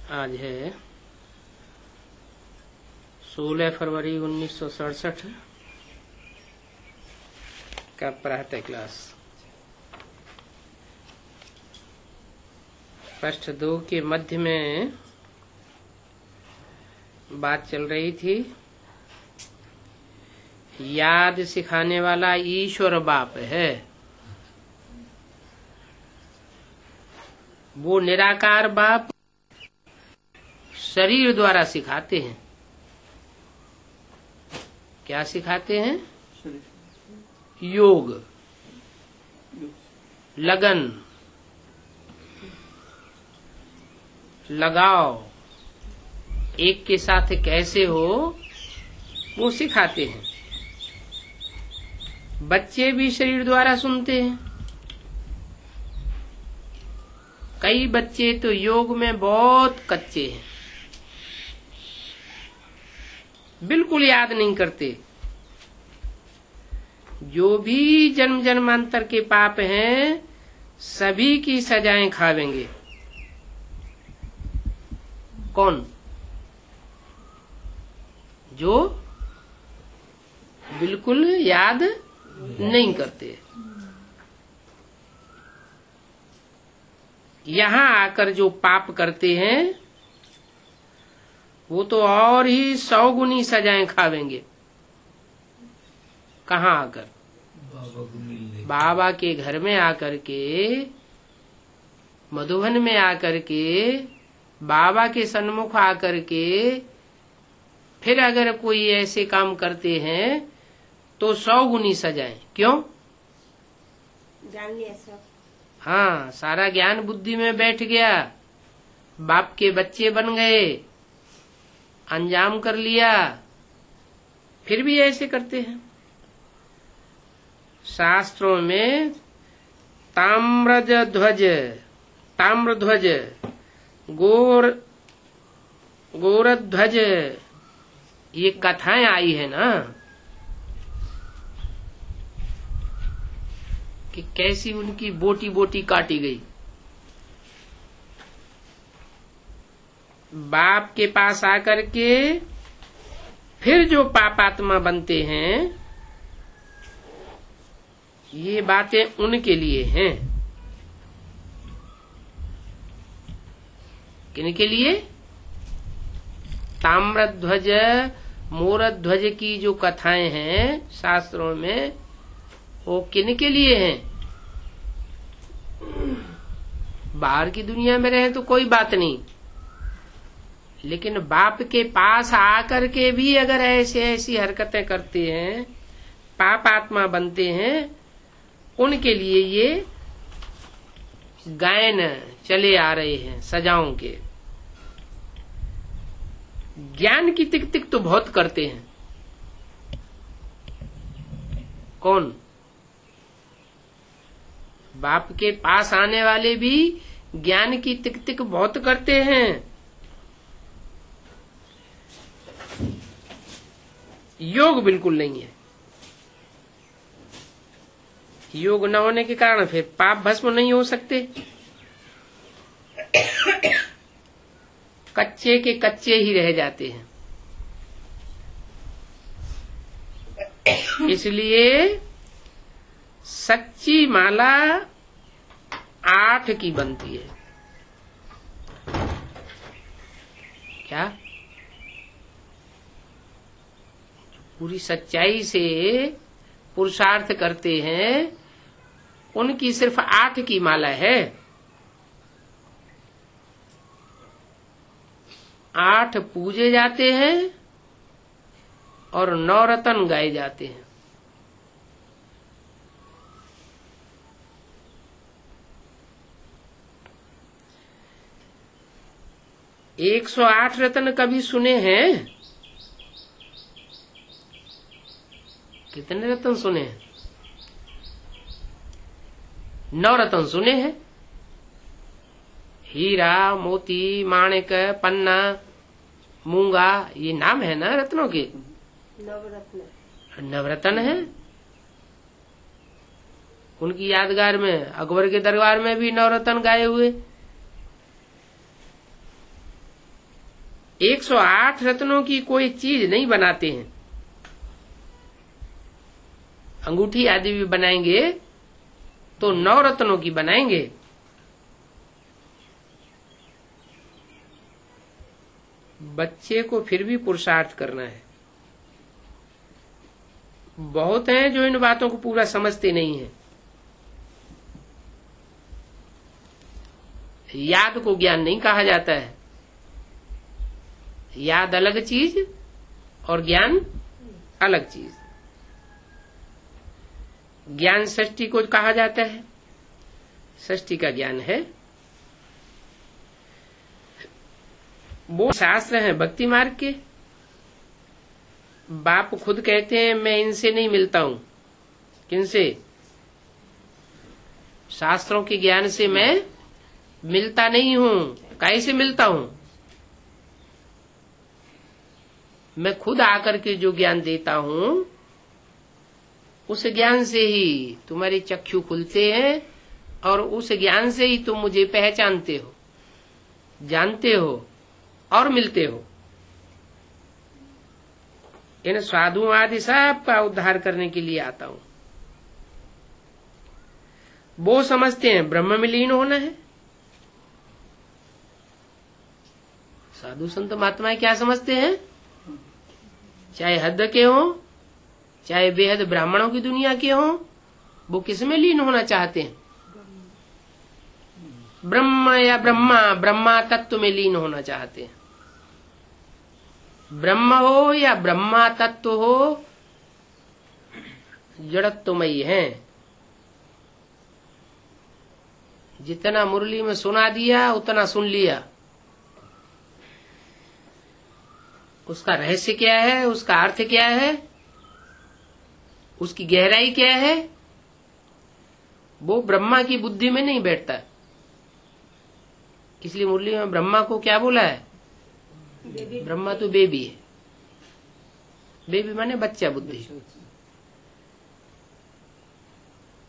आज है 16 फरवरी 1967 का प्रातः क्लास। पृष्ठ 2 के मध्य में बात चल रही थी। याद सिखाने वाला ईश्वर बाप है। वो निराकार बाप शरीर द्वारा सिखाते हैं। क्या सिखाते हैं? योग, लगन, लगाव, एक के साथ कैसे हो वो सिखाते हैं। बच्चे भी शरीर द्वारा सुनते हैं। कई बच्चे तो योग में बहुत कच्चे हैं, बिल्कुल याद नहीं करते। जो भी जन्म जन्मांतर के पाप हैं सभी की सजाएं खावेंगे। कौन? जो बिल्कुल याद नहीं करते। यहाँ आकर जो पाप करते हैं वो तो और ही 100 गुनी सजाएं खावेंगे। कहाँ आकर? बाबा के घर में आकर के, मधुबन में आकर के, बाबा के सन्मुख आकर के फिर अगर कोई ऐसे काम करते हैं तो 100 गुनी सजाएं। क्यों? जान लिया सब। हाँ, सारा ज्ञान बुद्धि में बैठ गया। बाप के बच्चे बन गए, अंजाम कर लिया, फिर भी ऐसे करते हैं। शास्त्रों में ताम्रध्वज, गोरध्वज ये कथाएं आई है ना, कि कैसी उनकी बोटी बोटी काटी गई। बाप के पास आकर के फिर जो पापात्मा बनते हैं, ये बातें उनके लिए हैं। किनके लिए? ताम्रध्वज, मोरध्वज की जो कथाएं हैं शास्त्रों में, वो किनके लिए हैं? बाहर की दुनिया में रहे तो कोई बात नहीं, लेकिन बाप के पास आकर के भी अगर ऐसी हरकतें करते हैं, पाप आत्मा बनते हैं, उनके लिए ये गायन चले आ रहे हैं सजाओं के। ज्ञान की तिक तिक तो बहुत करते हैं। कौन? बाप के पास आने वाले भी ज्ञान की तिक तिक बहुत करते हैं। योग बिल्कुल नहीं है। योग न होने के कारण फिर पाप भस्म नहीं हो सकते। कच्चे के कच्चे ही रह जाते हैं। इसलिए सच्ची माला 8 की बनती है। क्या? पूरी सच्चाई से पुरुषार्थ करते हैं उनकी सिर्फ 8 की माला है। 8 पूजे जाते हैं और 9 रतन गाए जाते हैं। एक 108 रतन कभी सुने हैं? कितने रतन सुने हैं? 9 रतन सुने हैं। हीरा, मोती, माणिक, पन्ना, मूंगा, ये नाम है ना रत्नों के। नवरत्न है। उनकी यादगार में अकबर के दरबार में भी 9 रतन गाए हुए। 108 रत्नों की कोई चीज नहीं बनाते हैं। अंगूठी आदि भी बनाएंगे तो 9 रत्नों की बनाएंगे। बच्चे को फिर भी पुरुषार्थ करना है। बहुत हैं जो इन बातों को पूरा समझते नहीं है। याद को ज्ञान नहीं कहा जाता है। याद अलग चीज और ज्ञान अलग चीज। ज्ञान षष्ठी को कहा जाता है, षष्ठी का ज्ञान है। वो शास्त्र हैं भक्ति मार्ग के। बाप खुद कहते हैं मैं इनसे नहीं मिलता हूं। किनसे? शास्त्रों के ज्ञान से मैं मिलता नहीं हूं। कैसे मिलता हूं? मैं खुद आकर के जो ज्ञान देता हूं उस ज्ञान से ही तुम्हारे चक्षु खुलते हैं और उस ज्ञान से ही तुम मुझे पहचानते हो, जानते हो और मिलते हो। इन साधुओं आदि सब का उद्धार करने के लिए आता हूं। वो समझते हैं ब्रह्म में लीन होना है। साधु संत महात्माएं क्या समझते हैं? चाहे हद के हों, चाहे बेहद ब्राह्मणों की दुनिया के हों, वो किस में लीन होना चाहते हैं? ब्रह्म या ब्रह्मा तत्व में लीन होना चाहते हैं। ब्रह्म हो या ब्रह्मा तत्व हो, जड़त्वमयी है। जितना मुरली में सुना दिया उतना सुन लिया। उसका रहस्य क्या है, उसका अर्थ क्या है, उसकी गहराई क्या है, वो ब्रह्मा की बुद्धि में नहीं बैठता। इसलिए मुरली में ब्रह्मा को क्या बोला है? ब्रह्मा तो बेबी है। बेबी माने बच्चा बुद्धि।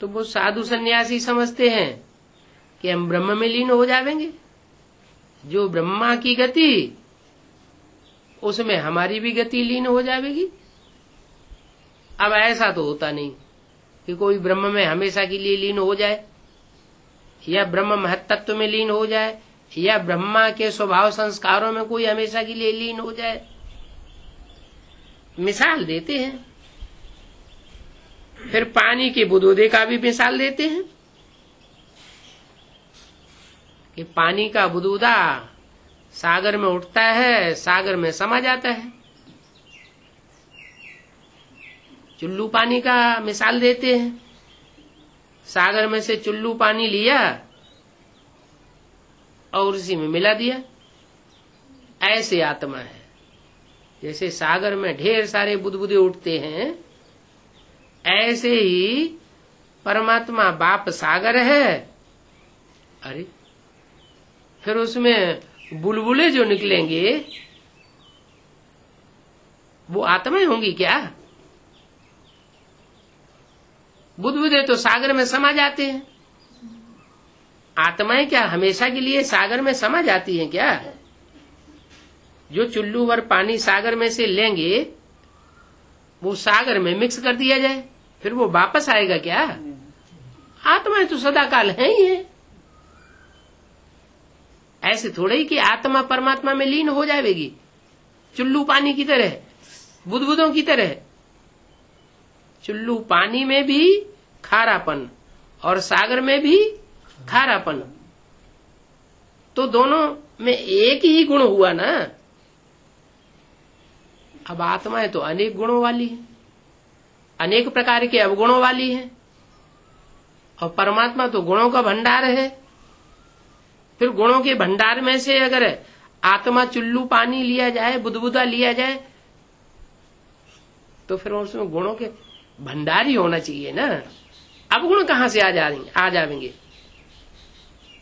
तो वो साधु सन्यासी समझते हैं कि हम ब्रह्म में लीन हो जाएंगे। जो ब्रह्मा की गति, उसमें हमारी भी गति लीन हो जाएगी। अब ऐसा तो होता नहीं कि कोई ब्रह्म में हमेशा के लिए लीन हो जाए, या ब्रह्म महत्त्व में लीन हो जाए, या ब्रह्मा के स्वभाव संस्कारों में कोई हमेशा के लिए लीन हो जाए। मिसाल देते हैं। फिर पानी के बुदबुदे का भी मिसाल देते हैं कि पानी का बुदबुदा सागर में उठता है, सागर में समा जाता है। चुल्लू पानी का मिसाल देते हैं। सागर में से चुल्लू पानी लिया और उसी में मिला दिया। ऐसे आत्मा है। जैसे सागर में ढेर सारे बुदबुदे उठते हैं, ऐसे ही परमात्मा बाप सागर है। अरे फिर उसमें बुलबुले जो निकलेंगे वो आत्माएं होंगी क्या? बुदबुदे तो सागर में समा जाते हैं। आत्माएं क्या हमेशा के लिए सागर में समा जाती हैं क्या? जो चुल्लू भर पानी सागर में से लेंगे वो सागर में मिक्स कर दिया जाए, फिर वो वापस आएगा क्या? आत्माएं तो सदा काल है ही है। ऐसे थोड़े ही कि आत्मा परमात्मा में लीन हो जाएगी। चुल्लू पानी की तरह, बुदबुदों की तरह। चुल्लू पानी में भी खारापन और सागर में भी खारापन, तो दोनों में एक ही गुण हुआ ना। अब आत्माएं तो अनेक गुणों वाली है, अनेक प्रकार के अवगुणों वाली है, और परमात्मा तो गुणों का भंडार है। फिर गुणों के भंडार में से अगर आत्मा चुल्लू पानी लिया जाए, बुदबुदा लिया जाए, तो फिर उसमें गुणों के भंडार ही होना चाहिए ना। अब गुण कहां से आ जाएंगे?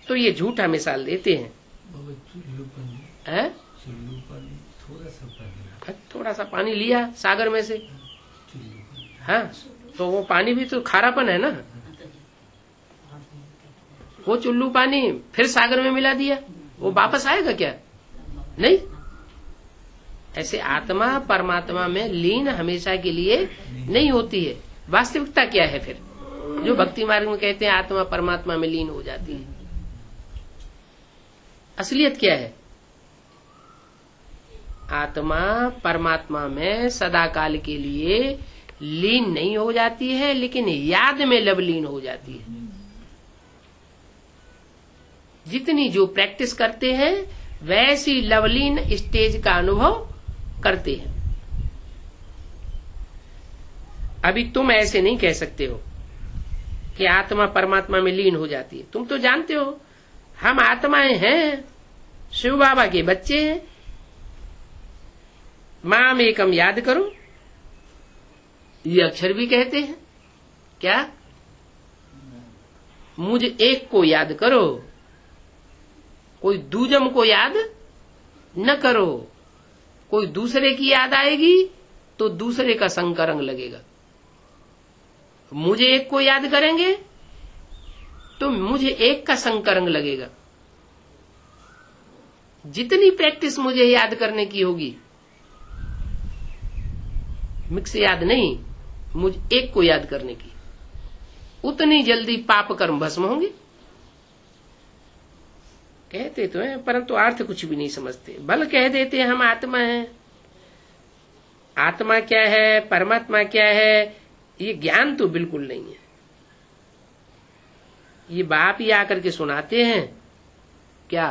तो ये झूठा मिसाल देते हैं। थोड़ा सा पानी लिया सागर में से, हाँ, तो वो पानी भी तो खारापन है ना। वो चुल्लू पानी फिर सागर में मिला दिया, वो वापस आएगा क्या? नहीं। ऐसे आत्मा परमात्मा में लीन हमेशा के लिए नहीं होती है। वास्तविकता क्या है फिर, जो भक्ति मार्ग में कहते हैं आत्मा परमात्मा में लीन हो जाती है, असलियत क्या है? आत्मा परमात्मा में सदा काल के लिए लीन नहीं हो जाती है, लेकिन याद में लवलीन हो जाती है। जितनी जो प्रैक्टिस करते हैं वैसी लवलीन स्टेज का अनुभव करते हैं। अभी तुम ऐसे नहीं कह सकते हो कि आत्मा परमात्मा में लीन हो जाती है। तुम तो जानते हो हम आत्माएं हैं, शिव बाबा के बच्चे हैं। माम एकम याद करो, ये अक्षर भी कहते हैं क्या? मुझे एक को याद करो, कोई दूजम को याद न करो। कोई दूसरे की याद आएगी तो दूसरे का संकरंग लगेगा। मुझे एक को याद करेंगे तो मुझे एक का संकरंग लगेगा। जितनी प्रैक्टिस मुझे याद करने की होगी, मिक्स याद नहीं, मुझे एक को याद करने की, उतनी जल्दी पाप कर्म भस्म होंगे। कहते तो हैं परंतु अर्थ कुछ भी नहीं समझते। भल कह देते हैं हम आत्मा हैं। आत्मा क्या है, परमात्मा क्या है, ये ज्ञान तो बिल्कुल नहीं है। ये बाप ही आकर के सुनाते हैं क्या?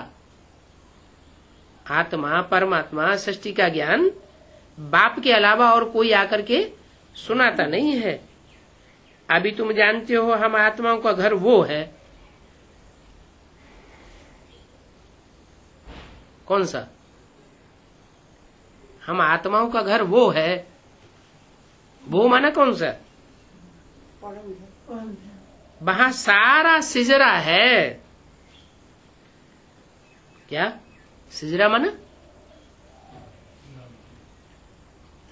आत्मा परमात्मा सृष्टि का ज्ञान बाप के अलावा और कोई आकर के सुनाता नहीं है। अभी तुम जानते हो हम आत्माओं का घर वो है, कौन सा? हम आत्माओं का घर वो है। वो माना कौन सा? वहां सारा सिजरा है। क्या सिजरा माना?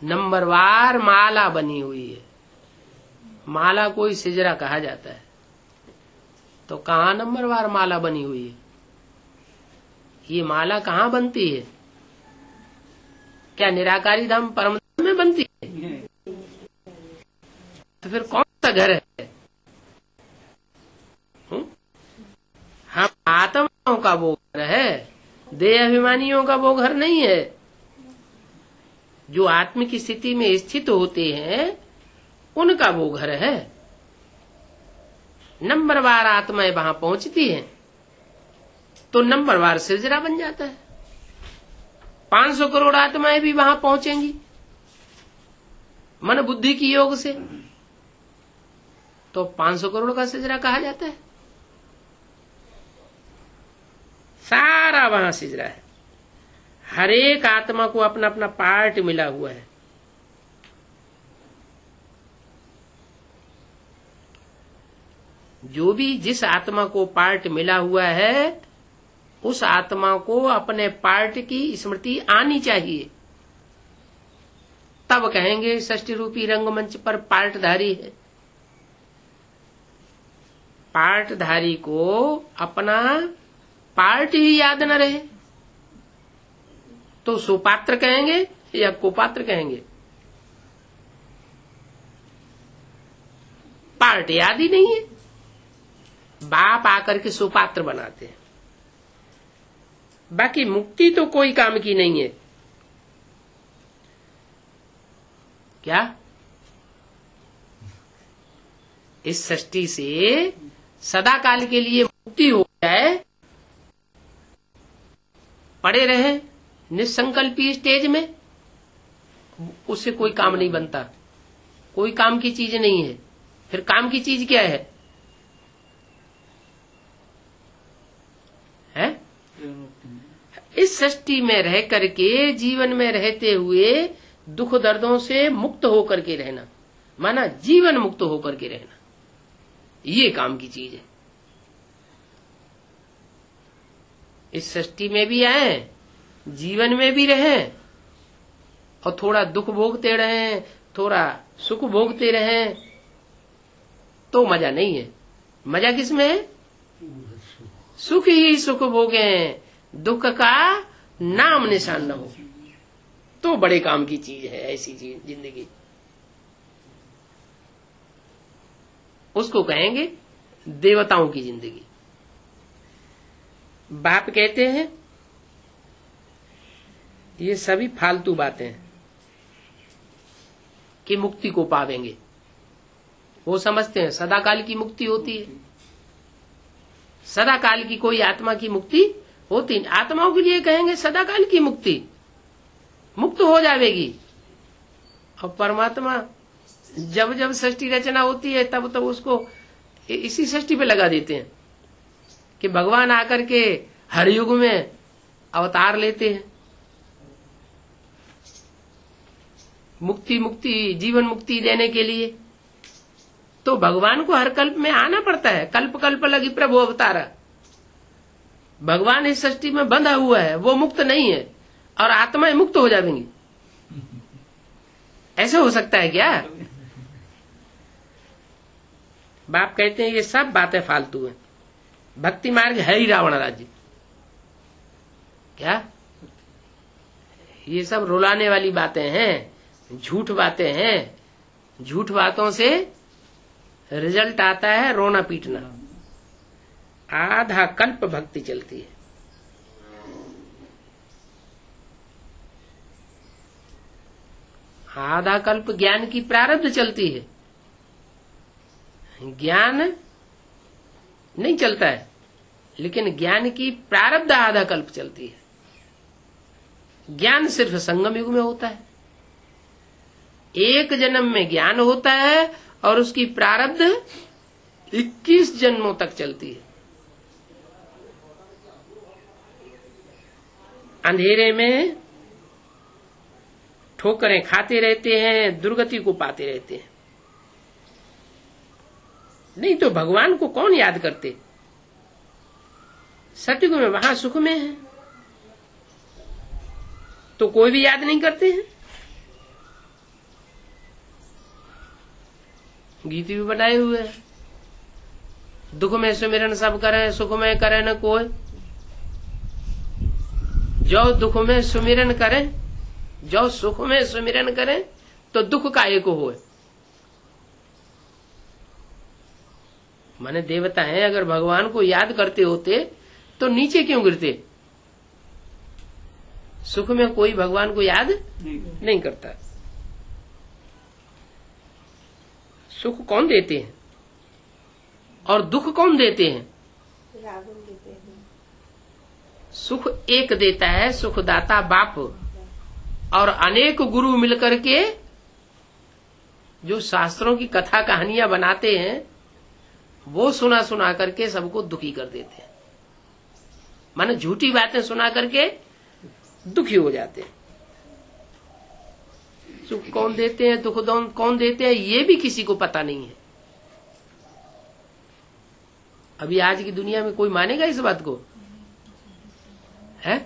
नंबरवार माला बनी हुई है। माला कोई सिजरा कहा जाता है, तो कहां नंबरवार माला बनी हुई है? ये माला कहाँ बनती है? क्या निराकारी धाम परम धाम में बनती है? तो फिर कौन सा घर है? हम आत्माओं का वो घर है, देह अभिमानियों का वो घर नहीं है। जो आत्म की स्थिति में स्थित होते हैं उनका वो घर है। नंबरवार आत्माएं वहां पहुंचती हैं तो नंबरवार सिरजरा बन जाता है। 500 करोड़ आत्माएं भी वहां पहुंचेंगी मन बुद्धि की योग से, तो 500 करोड़ का सिजरा कहा जाता है। सारा वहां सिजरा है। हर एक आत्मा को अपना अपना पार्ट मिला हुआ है। जो भी जिस आत्मा को पार्ट मिला हुआ है उस आत्मा को अपने पार्ट की स्मृति आनी चाहिए, तब कहेंगे षष्ठी रूपी रंगमंच पर पार्टधारी है। पार्टधारी को अपना पार्ट ही याद न रहे तो सुपात्र कहेंगे या कुपात्र कहेंगे? पार्ट याद ही नहीं है, बाप आकर के सुपात्र बनाते हैं। बाकी मुक्ति तो कोई काम की नहीं है। क्या इस सृष्टि से सदा काल के लिए मुक्ति हो जाए, पड़े रहे निसंकल्पी स्टेज में, उससे कोई काम नहीं बनता। कोई काम की चीज नहीं है। फिर काम की चीज क्या है? इस सृष्टि में रह करके जीवन में रहते हुए दुख दर्दों से मुक्त होकर के रहना, माना जीवन मुक्त होकर के रहना, ये काम की चीज है। इस सृष्टि में भी आए, जीवन में भी रहें और थोड़ा दुख भोगते रहें, थोड़ा सुख भोगते रहें, तो मजा नहीं है। मजा किसमें है? सुख ही सुख भोगें, दुख का नाम निशान न हो। तो बड़े काम की चीज है ऐसी चीज जिंदगी, उसको कहेंगे देवताओं की जिंदगी। बाप कहते हैं ये सभी फालतू बातें हैं कि मुक्ति को पावेंगे। वो समझते हैं सदाकाल की मुक्ति होती है, सदाकाल की कोई आत्मा की मुक्ति होती नहीं। आत्माओं के लिए कहेंगे सदाकाल की मुक्ति, मुक्त हो जाएगी। और परमात्मा जब जब सृष्टि रचना होती है तब तब उसको इसी सृष्टि पे लगा देते हैं कि भगवान आकर के हर युग में अवतार लेते हैं, मुक्ति मुक्ति जीवन मुक्ति देने के लिए। तो भगवान को हर कल्प में आना पड़ता है, कल्प कल्प लगी प्रभु अवतारा। भगवान इस सृष्टि में बंधा हुआ है, वो मुक्त नहीं है और आत्माएं मुक्त हो जाएंगी। ऐसे हो सकता है क्या? बाप कहते हैं ये सब बातें फालतू हैं, भक्ति मार्ग है ही रावण राज्य। क्या ये सब रुलाने वाली बातें हैं, झूठ बातें हैं। झूठ बातों से रिजल्ट आता है रोना पीटना। आधा कल्प भक्ति चलती है, आधा कल्प ज्ञान की प्रारब्ध चलती है, ज्ञान नहीं चलता है, लेकिन ज्ञान की प्रारब्ध आधा कल्प चलती है। ज्ञान सिर्फ संगम युग में होता है, एक जन्म में ज्ञान होता है और उसकी प्रारब्ध 21 जन्मों तक चलती है। अंधेरे में ठोकरें खाते रहते हैं, दुर्गति को पाते रहते हैं। नहीं तो भगवान को कौन याद करते? सतयुग में वहां सुख में है तो कोई भी याद नहीं करते हैं। गीत भी बनाए हुए हैं, दुख में सुमिरन सब करें, सुख में करें न कोई। जो दुख में सुमिरन करें, जो सुख में सुमिरन करें तो दुख का एक होए। माने देवता हैं, अगर भगवान को याद करते होते तो नीचे क्यों गिरते? सुख में कोई भगवान को याद नहीं करता। सुख कौन देते हैं और दुख कौन देते हैं? रावण देते हैं। सुख एक देता है, सुखदाता बाप, और अनेक गुरु मिलकर के जो शास्त्रों की कथा कहानियां बनाते हैं वो सुना सुना करके सबको दुखी कर देते हैं। माने झूठी बातें सुना करके दुखी हो जाते हैं। सुख कौन देते हैं, दुख कौन देते हैं, ये भी किसी को पता नहीं है। अभी आज की दुनिया में कोई मानेगा इस बात को? है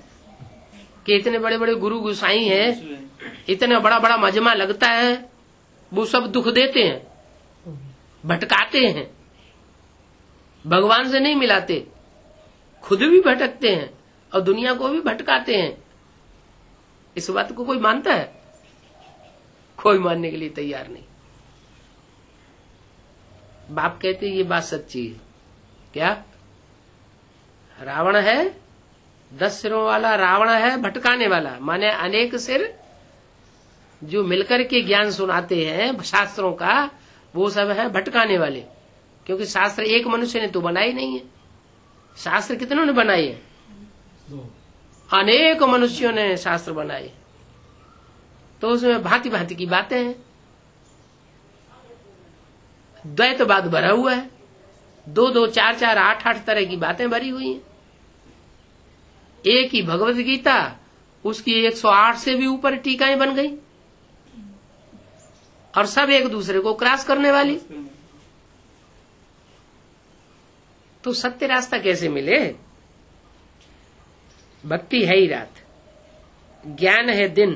कि इतने बड़े बड़े गुरु गुसाई हैं, इतना बड़ा बड़ा मजमा लगता है, वो सब दुख देते हैं, भटकाते हैं, भगवान से नहीं मिलाते, खुद भी भटकते हैं और दुनिया को भी भटकाते हैं। इस बात को कोई मानता है? कोई मानने के लिए तैयार नहीं। बाप कहते ये बात सच्ची है। क्या? रावण है, 10 सिरों वाला रावण है, भटकाने वाला। माने अनेक सिर जो मिलकर के ज्ञान सुनाते हैं शास्त्रों का, वो सब है भटकाने वाले। क्योंकि शास्त्र एक मनुष्य ने तो बनाए नहीं है, शास्त्र कितनों ने बनाए हैं? अनेक मनुष्यों ने शास्त्र बनाए, तो उसमें भांति भांति की बातें हैं। द्वैतवाद भरा हुआ है, 2-2, 4-4, 8-8 तरह की बातें भरी हुई हैं। एक ही भगवत गीता, उसकी 108 से भी ऊपर टीकाएं बन गई और सब एक दूसरे को क्रॉस करने वाली। तो सत्य रास्ता कैसे मिले? भक्ति है ही रात, ज्ञान है दिन,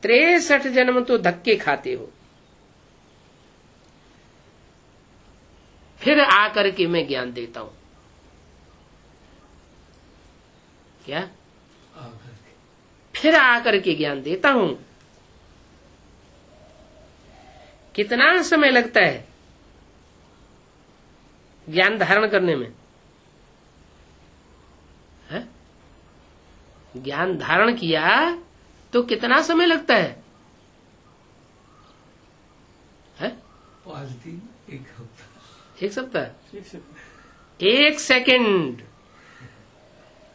63 जन्म तो धक्के खाते हो, फिर आकर के मैं ज्ञान देता हूं। क्या? फिर आकर के ज्ञान देता हूं। कितना समय लगता है ज्ञान धारण करने में? है? ज्ञान धारण किया तो कितना समय लगता है? 5 दिन, 1 हफ्ता। 1 सप्ताह? 1 सेकंड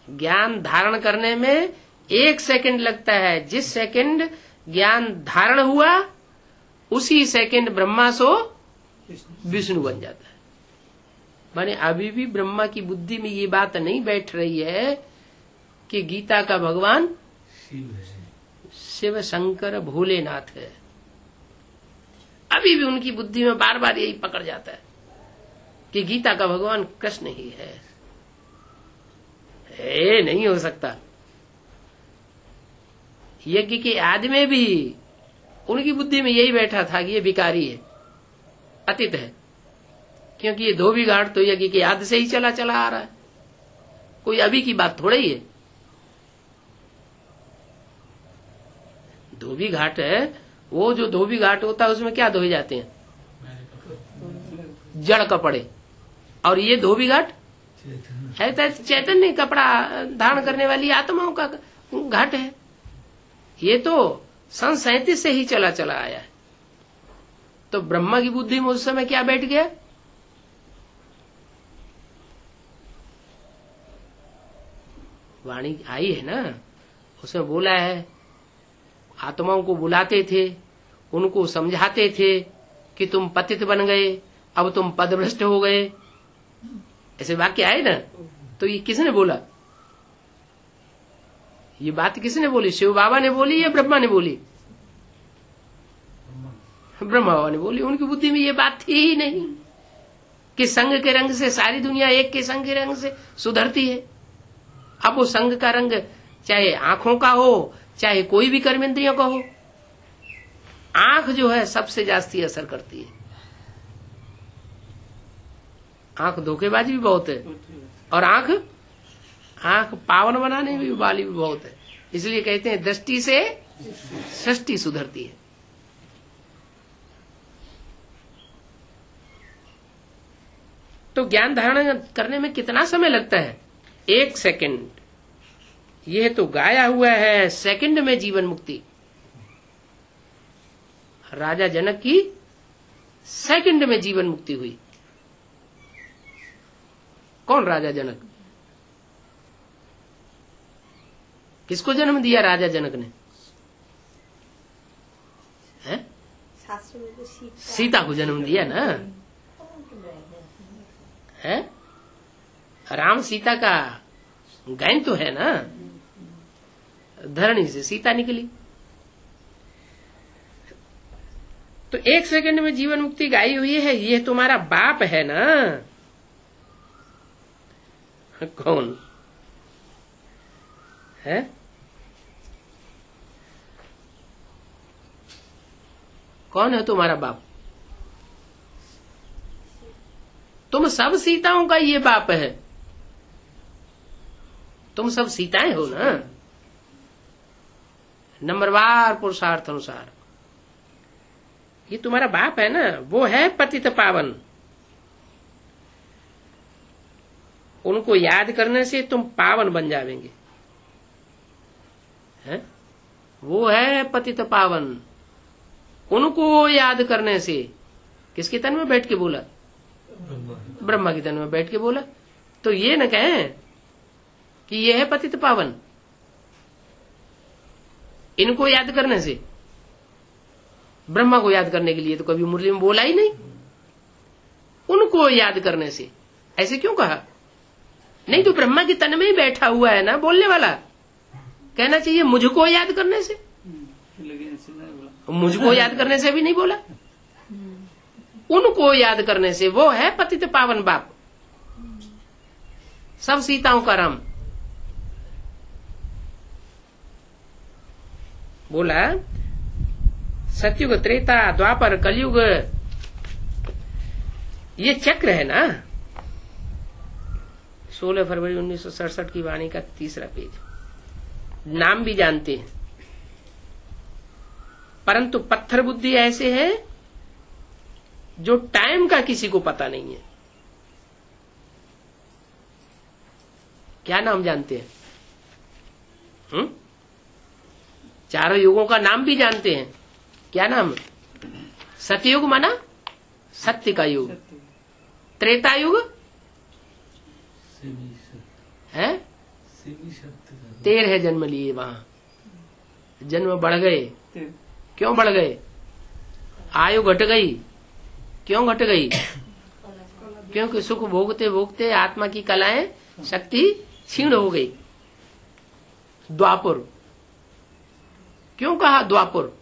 ज्ञान धारण करने में 1 सेकंड लगता है। जिस सेकंड ज्ञान धारण हुआ उसी सेकंड ब्रह्मा सो विष्णु बन जाता है। माने अभी भी ब्रह्मा की बुद्धि में ये बात नहीं बैठ रही है कि गीता का भगवान शिव शंकर भोलेनाथ है। अभी भी उनकी बुद्धि में बार बार यही पकड़ जाता है कि गीता का भगवान कृष्ण ही है। नहीं हो सकता। यज्ञ के आदि में भी उनकी बुद्धि में यही बैठा था कि ये भिखारी है, अतीत है, क्योंकि ये धोबी घाट तो यज्ञ के आदि से ही चला आ रहा है। कोई अभी की बात थोड़ा ही है। धोबी घाट है, वो जो धोबी घाट होता है उसमें क्या धोए जाते हैं? जड़ कपड़े। और ये धोबी घाट है तो चैतन्य कपड़ा धारण करने वाली आत्माओं का घाट है। ये तो सन 37 से ही चला आया है। तो ब्रह्मा की बुद्धि में उस समय क्या बैठ गया? वाणी आई है ना, उसमें बोला है आत्माओं को बुलाते थे, उनको समझाते थे कि तुम पतित बन गए, अब तुम पदभ्रष्ट हो गए। ऐसे वाक्य आए ना। तो ये किसने बोला? ये बात किसने बोली? शिव बाबा ने बोली या ब्रह्मा ने बोली? ब्रह्मा बाबा ने बोली। उनकी बुद्धि में ये बात थी ही नहीं कि संग के रंग से सारी दुनिया एक के संग के रंग से सुधरती है। अब वो संग का रंग चाहे आंखों का हो, चाहे कोई भी कर्मेंद्रियों का हो, आंख जो है सबसे जास्ती असर करती है। आंख धोखेबाजी भी बहुत है और आंख पावन बनाने में वाली भी बहुत है। इसलिए कहते हैं दृष्टि से सृष्टि सुधरती है। तो ज्ञान धारण करने में कितना समय लगता है? 1 सेकंड। यह तो गाया हुआ है सेकंड में जीवन मुक्ति। राजा जनक की सेकंड में जीवन मुक्ति हुई। कौन राजा जनक? किसको जन्म दिया राजा जनक ने? है? शास्त्र में तो सीता को जन्म दिया ना। है? राम सीता का गायन तो है ना। धरणी से सीता निकली। तो 1 सेकंड में जीवन मुक्ति गाई हुई है। ये तुम्हारा बाप है ना। कौन है? कौन है तुम्हारा बाप? तुम सब सीताओं का ये बाप है। तुम सब सीताएं हो ना। नंबरवार पुरुषार्थ अनुसार ये तुम्हारा बाप है ना। वो है पतित पावन। उनको याद करने से तुम पावन बन जाएंगे। है? वो है पतित पावन। उनको याद करने से किसके तन में बैठ के बोला? ब्रह्मा के तन में बैठ के बोला। तो ये न कहें कि ये है पतित पावन। इनको याद करने से, ब्रह्मा को याद करने के लिए तो कभी मुरली में बोला ही नहीं। उनको याद करने से ऐसे क्यों कहा? नहीं तो ब्रह्मा के तन में ही बैठा हुआ है ना बोलने वाला। कहना चाहिए मुझको याद करने से। मुझको याद करने से भी नहीं बोला। उनको याद करने से। वो है पतित पावन बाप, सब सीताओं का राम। बोला सतयुग, त्रेता, द्वापर, कलयुग, ये चक्र है ना। 16 फरवरी 1967 की वाणी का 3रा पेज। नाम भी जानते हैं, परंतु पत्थर बुद्धि ऐसे है जो टाइम का किसी को पता नहीं है। क्या नाम जानते हैं? चारों युगों का नाम भी जानते हैं। क्या नाम? सतयुग माना सत्य का युग, त्रेता युग है 13 जन्म लिए, वहां जन्म बढ़ गए। क्यों बढ़ गए? आयु घट गई। क्यों घट गई? क्योंकि सुख भोगते भोगते आत्मा की कलाएं शक्ति क्षीण हो गई। द्वापर क्यों कहा? द्वापर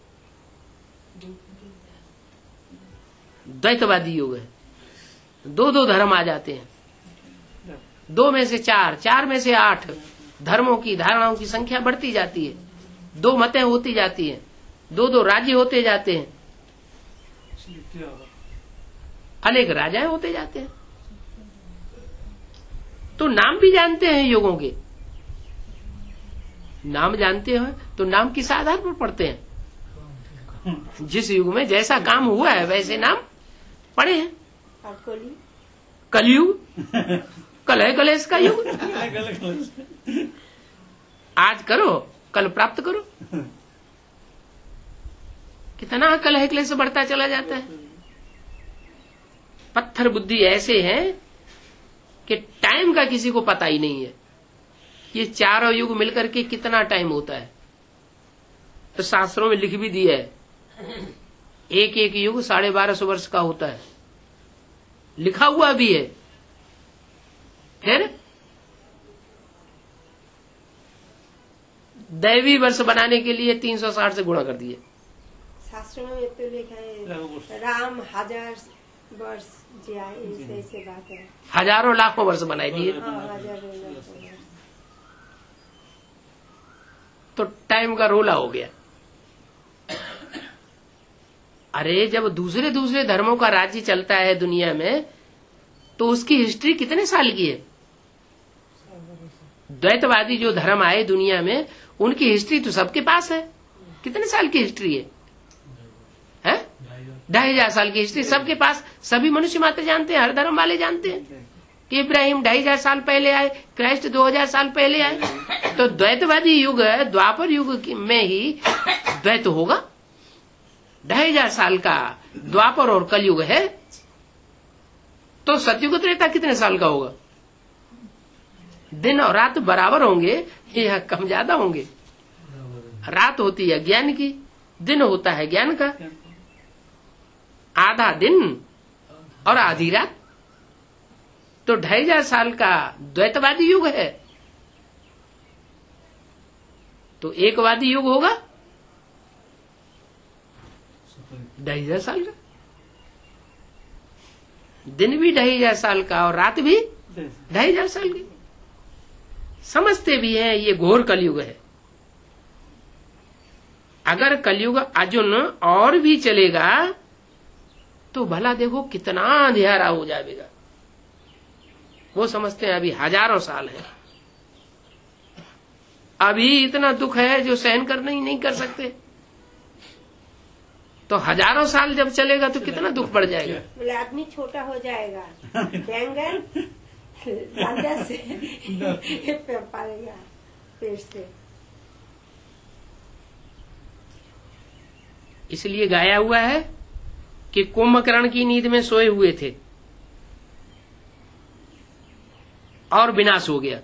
द्वैतवादी युग है। दो धर्म आ जाते हैं, 2 में से 4, 4 में से 8 धर्मों की धारणाओं की संख्या बढ़ती जाती है। 2 मतें होती जाती हैं, 2 राज्य होते जाते हैं, अनेक राजाएं होते जाते हैं। तो नाम भी जानते हैं युगों के। नाम जानते हो तो नाम किस आधार पर पढ़ते हैं? जिस युग में जैसा काम हुआ है वैसे नाम पढ़े हैं। कलयुग, कलह कलेश का युग। आज करो कल प्राप्त करो। कितना कलह क्लेश बढ़ता चला जाता है। पत्थर बुद्धि ऐसे हैं कि टाइम का किसी को पता ही नहीं है। ये चारों युग मिलकर के कितना टाइम होता है तो शास्त्रों में लिख भी दिया है। एक एक युग 1250 वर्ष का होता है, लिखा हुआ भी है। फिर दैवी वर्ष बनाने के लिए 360 से गुणा कर दिए। शास्त्रों में तो लिखा है राम 1000 वर्ष जियाए, ऐसे बात है। हजारों लाखों वर्ष बनाए दिए। हजारों लाखों वर्ष। तो टाइम का रोला हो गया। अरे जब दूसरे दूसरे धर्मों का राज्य चलता है दुनिया में तो उसकी हिस्ट्री कितने साल की है? द्वैतवादी जो धर्म आए दुनिया में उनकी हिस्ट्री तो सबके पास है। कितने साल की हिस्ट्री है? 2500 साल की हिस्ट्री सबके पास। सभी मनुष्य मात्र जानते हैं, हर धर्म वाले जानते हैं कि इब्राहिम 2500 साल पहले आए, क्राइस्ट 2000 साल पहले आए। तो द्वैतवादी युग द्वापर युग में ही द्वैत होगा। 2500 साल का द्वापर और कलयुग है तो सतयुग त्रेता कितने साल का होगा? दिन और रात बराबर होंगे या कम ज्यादा होंगे? रात होती है ज्ञान की, दिन होता है ज्ञान का। आधा दिन और आधी रात। तो 2500 साल का द्वैतवादी युग है तो एकवादी युग होगा 2500 साल का। दिन भी 2500 साल का और रात भी 2500 साल की। समझते भी हैं ये घोर कलयुग है। अगर कलयुग अजुन और भी चलेगा तो भला देखो कितना अंधेरा हो जाएगा। वो समझते हैं अभी हजारों साल है, अभी इतना दुख है जो सहन करना ही नहीं कर सकते। तो हजारों साल जब चलेगा तो कितना दुख बढ़ जाएगा। बोले आदमी छोटा हो जाएगा, जंगल राजा से पालेगा पेड़ से। इसलिए गाया हुआ है कि कुंभकर्ण की नींद में सोए हुए थे और विनाश हो गया।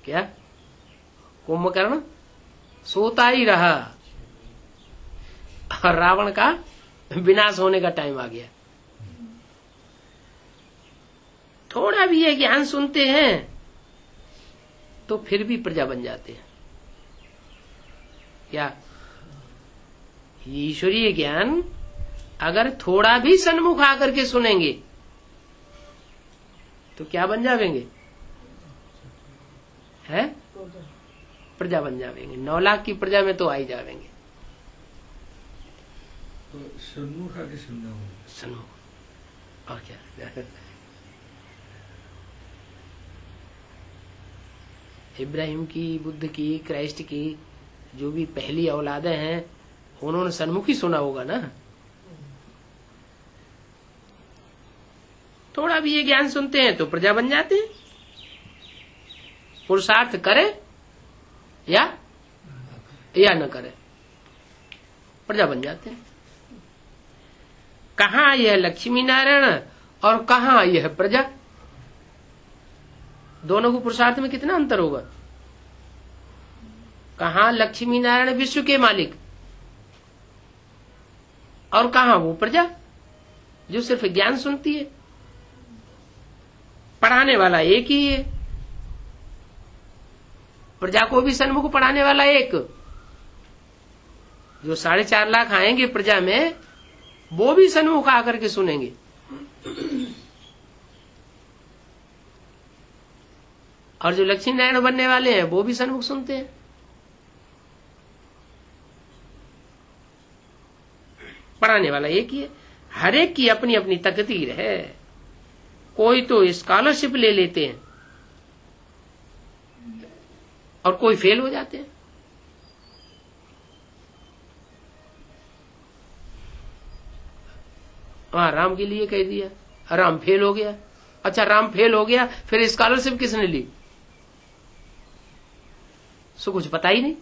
क्या? कुंभकर्ण सोता ही रहा और रावण का विनाश होने का टाइम आ गया। थोड़ा भी ये ज्ञान सुनते हैं तो फिर भी प्रजा बन जाते हैं। क्या? ईश्वरीय ज्ञान अगर थोड़ा भी सन्मुख आकर के सुनेंगे तो क्या बन जाएंगे? है? प्रजा बन जाएंगे। 9 लाख की प्रजा में तो आ ही जाएंगे। तो सन्मुख आके सुनना होगा। सन्मुख और क्या? इब्राहिम की, बुद्ध की, क्राइस्ट की, जो भी पहली औलादें हैं, उन्होंने सन्मुख ही सुना होगा ना। थोड़ा भी ये ज्ञान सुनते हैं तो प्रजा बन जाते हैं। पुरुषार्थ करे या न करे, प्रजा बन जाते हैं। कहाँ यह लक्ष्मी नारायण और कहाँ यह प्रजा, दोनों को पुरुषार्थ में कितना अंतर होगा। कहाँ लक्ष्मी नारायण विश्व के मालिक और कहाँ वो प्रजा जो सिर्फ ज्ञान सुनती है। पढ़ाने वाला एक ही है, प्रजा को भी सन्मुख पढ़ाने वाला एक। जो 4.5 लाख आएंगे प्रजा में, वो भी सन्मुख आकर के सुनेंगे। और जो लक्ष्मी नारायण बनने वाले हैं, वो भी सन्मुख सुनते हैं। पढ़ाने वाला एक ही है। हर एक की अपनी अपनी तकदीर है। कोई तो स्कॉलरशिप ले लेते हैं और कोई फेल हो जाते हैं। वहां राम के लिए कह दिया, राम फेल हो गया। अच्छा, राम फेल हो गया, फिर स्कॉलरशिप किसने ली? सो कुछ पता ही नहीं।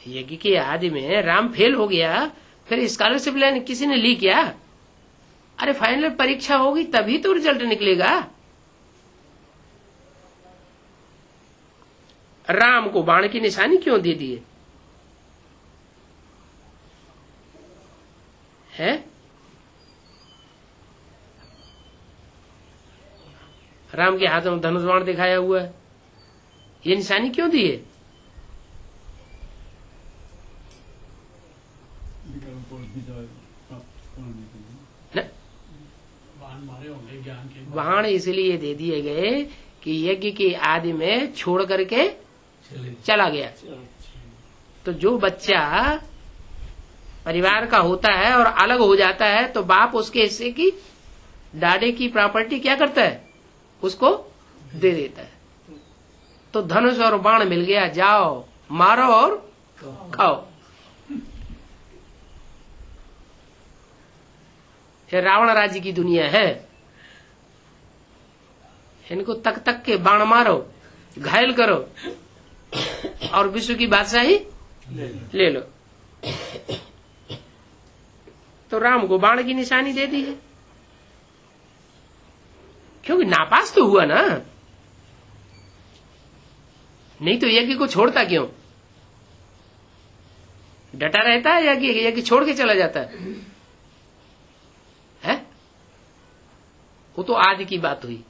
यज्ञ के आदि में राम फेल हो गया, फिर स्कॉलरशिप लेने किसी ने ली क्या? अरे फाइनल परीक्षा होगी तभी तो रिजल्ट निकलेगा। राम को बाण की निशानी क्यों दे दिए है? राम के हाथों में धनुष बाण दिखाया हुआ है, ये निशानी क्यों दी है? बाण इसलिए दे दिए गए कि यज्ञ के आदि में छोड़ करके चला गया। तो जो बच्चा परिवार का होता है और अलग हो जाता है, तो बाप उसके हिस्से की डाडे की प्रॉपर्टी क्या करता है? उसको दे देता है। तो धनुष और बाण मिल गया, जाओ मारो और खाओ। ये रावण राज्य की दुनिया है। इनको तक तक के बाण मारो, घायल करो और विश्व की बादशाही ले लो। तो राम को बाण की निशानी दे दी है, क्योंकि नापास तो हुआ ना। नहीं तो यज्ञ को छोड़ता क्यों? डटा रहता है यज्ञ छोड़ के चला जाता है? वो तो आज की बात हुई।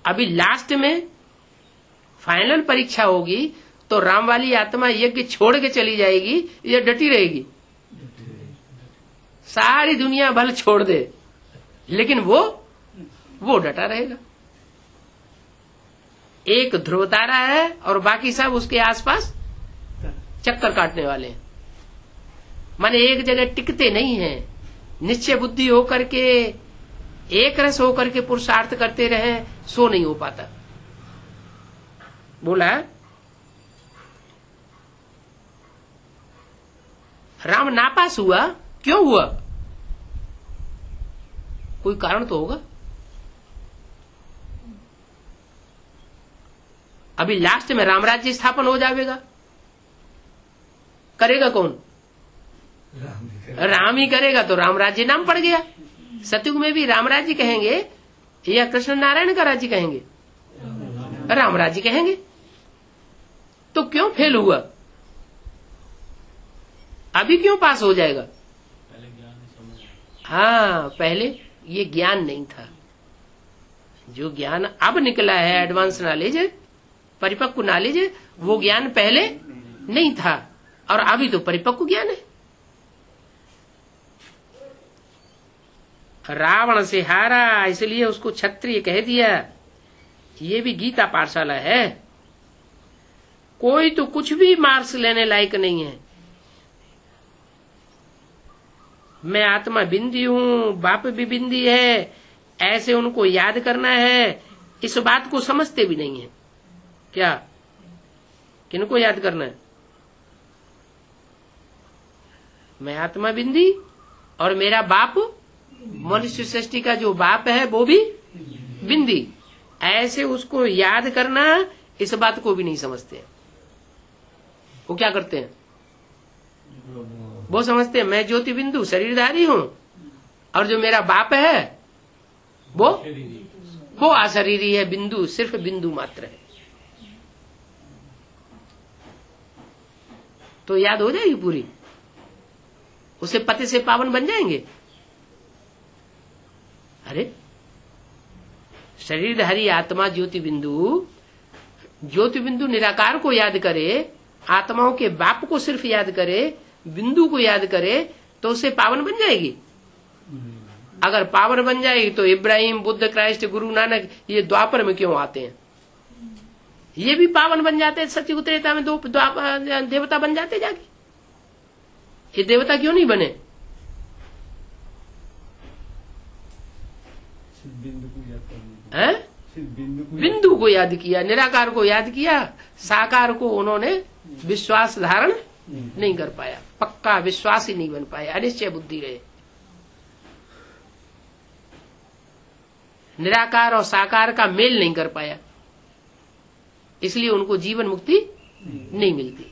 अभी लास्ट में फाइनल परीक्षा होगी तो राम वाली आत्मा यज्ञ छोड़ के चली जाएगी या डटी रहेगी? सारी दुनिया भले छोड़ दे, लेकिन वो डटा रहेगा। एक ध्रुव तारा है और बाकी सब उसके आसपास चक्कर काटने वाले हैं। माने एक जगह टिकते नहीं हैं। निश्चय बुद्धि होकर के, एक रस होकर के पुरुषार्थ करते रहे, सो नहीं हो पाता। बोला राम नापास हुआ, क्यों हुआ? कोई कारण तो होगा। अभी लास्ट में राम राज्य स्थापन हो जाएगा, करेगा कौन? राम ही करेगा। तो राम राज्य नाम पड़ गया। सतयुग में भी राम राज्य कहेंगे या कृष्ण नारायण का राज्य कहेंगे? राम राज्य कहेंगे। तो क्यों फेल हुआ? अभी क्यों पास हो जाएगा? हाँ, पहले ये ज्ञान नहीं था। जो ज्ञान अब निकला है, एडवांस नॉलेज, परिपक्व नॉलेज, वो ज्ञान पहले नहीं था और अभी तो परिपक्व ज्ञान है। रावण से हारा, इसलिए उसको क्षत्रिय कह दिया। ये भी गीता पाठशाला है। कोई तो कुछ भी मार्क्स लेने लायक नहीं है। मैं आत्मा बिंदी हूं, बाप भी बिंदी है, ऐसे उनको याद करना है, इस बात को समझते भी नहीं है। क्या, किनको याद करना है? मैं आत्मा बिंदी और मेरा बाप मनुष्य सृष्टि का जो बाप है वो भी बिंदी, ऐसे उसको याद करना, इस बात को भी नहीं समझते। वो क्या करते हैं? वो समझते हैं मैं ज्योति बिंदु शरीरधारी हूं और जो मेरा बाप है वो अशरीरी है, बिंदु, सिर्फ बिंदु मात्र है। तो याद हो जाएगी पूरी, उसे पति से पावन बन जाएंगे। अरे शरीरधारी आत्मा ज्योति बिंदु निराकार को याद करे, आत्माओं के बाप को सिर्फ याद करे, बिंदु को याद करे, तो उसे पावन बन जाएगी। अगर पावन बन जाएगी तो इब्राहिम, बुद्ध, क्राइस्ट, गुरु नानक ये द्वापर में क्यों आते हैं? ये भी पावन बन जाते हैं। सत्युग त्रेता में दो देवता बन जाते जाके, ये देवता क्यों नहीं बने? बिंदु को याद किया, निराकार को याद किया, साकार को उन्होंने विश्वास धारण नहीं कर पाया, पक्का विश्वास ही नहीं बन पाया, अनिश्चय बुद्धि रहे। निराकार और साकार का मेल नहीं कर पाया, इसलिए उनको जीवन मुक्ति नहीं मिलती।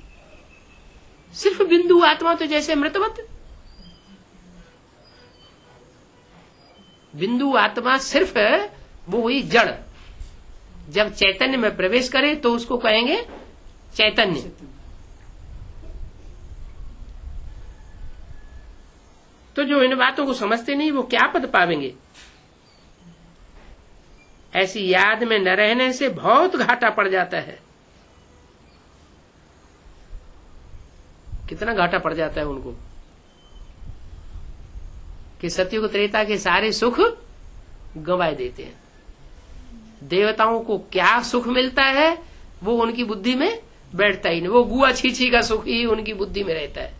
सिर्फ बिंदु आत्मा तो जैसे मृतवत, बिंदु आत्मा सिर्फ वो हुई जड़, जब चैतन्य में प्रवेश करे तो उसको कहेंगे चैतन्य। तो जो इन बातों को समझते नहीं वो क्या पद पावेंगे? ऐसी याद में न रहने से बहुत घाटा पड़ जाता है। कितना घाटा पड़ जाता है उनको कि सतयुग त्रेता के सारे सुख गंवाए देते हैं। देवताओं को क्या सुख मिलता है वो उनकी बुद्धि में बैठता ही नहीं, वो गुआ छीछी का सुख ही उनकी बुद्धि में रहता है।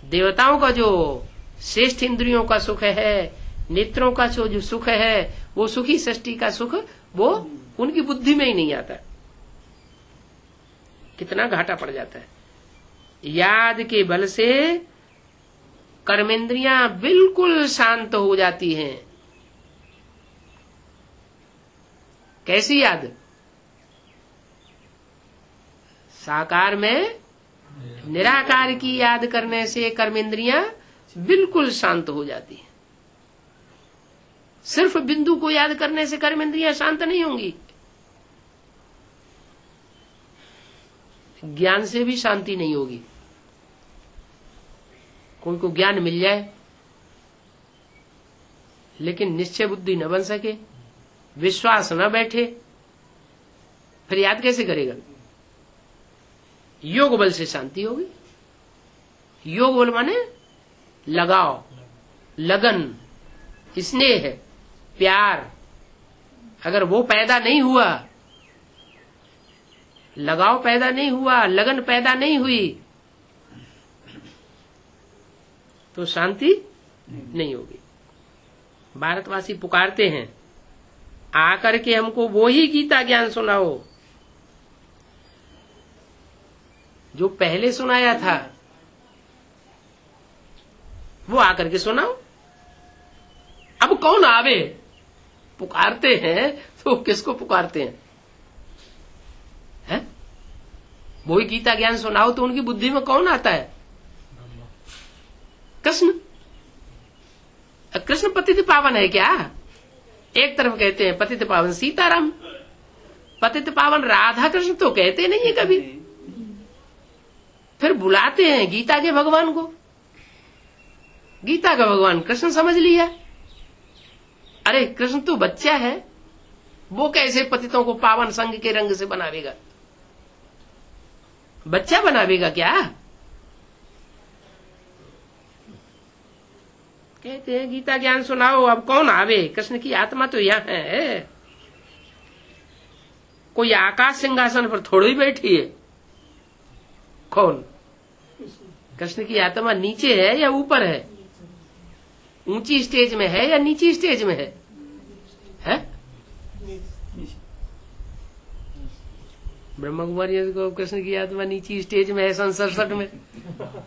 देवताओं का जो श्रेष्ठ इंद्रियों का सुख है, नेत्रों का जो सुख है, वो सुखी सृष्टि का सुख वो उनकी बुद्धि में ही नहीं आता। कितना घाटा पड़ जाता है। याद के बल से कर्मेंद्रियां बिल्कुल शांत हो जाती हैं। कैसी याद? साकार में निराकार की याद करने से कर्मेंद्रियां बिल्कुल शांत हो जाती हैं। सिर्फ बिंदु को याद करने से कर्मेंद्रियां शांत नहीं होंगी, ज्ञान से भी शांति नहीं होगी। कोई को ज्ञान मिल जाए लेकिन निश्चय बुद्धि न बन सके, विश्वास न बैठे, फिर याद कैसे करेगा? योग बल से शांति होगी। योग बल माने लगाव, लगन, स्नेह, प्यार। अगर वो पैदा नहीं हुआ, लगाव पैदा नहीं हुआ, लगन पैदा नहीं हुई, तो शांति नहीं होगी। भारतवासी पुकारते हैं आकर के हमको वो ही गीता ज्ञान सुनाओ जो पहले सुनाया था, वो आकर के सुनाओ। अब कौन आवे? पुकारते हैं तो किसको पुकारते हैं? वो ही गीता ज्ञान सुनाओ तो उनकी बुद्धि में कौन आता है? कृष्ण। कृष्ण पतित पावन है क्या? एक तरफ कहते हैं पतित पावन सीताराम, पतित पावन राधा कृष्ण तो कहते नहीं है कभी। फिर बुलाते हैं गीता के भगवान को। गीता का भगवान कृष्ण समझ लिया। अरे कृष्ण तो बच्चा है, वो कैसे पतितों को पावन संग के रंग से बनावेगा? बच्चा बनावेगा क्या? कहते हैं गीता ज्ञान सुनाओ, अब कौन आवे? कृष्ण की आत्मा तो यहाँ है, कोई आकाश सिंहासन पर थोड़ी ही बैठी है। कौन? कृष्ण की आत्मा नीचे है या ऊपर है? ऊंची स्टेज में है या नीची स्टेज में है? ब्रह्मा कुमारी को कृष्ण की आत्मा नीची स्टेज में है सन 67 में,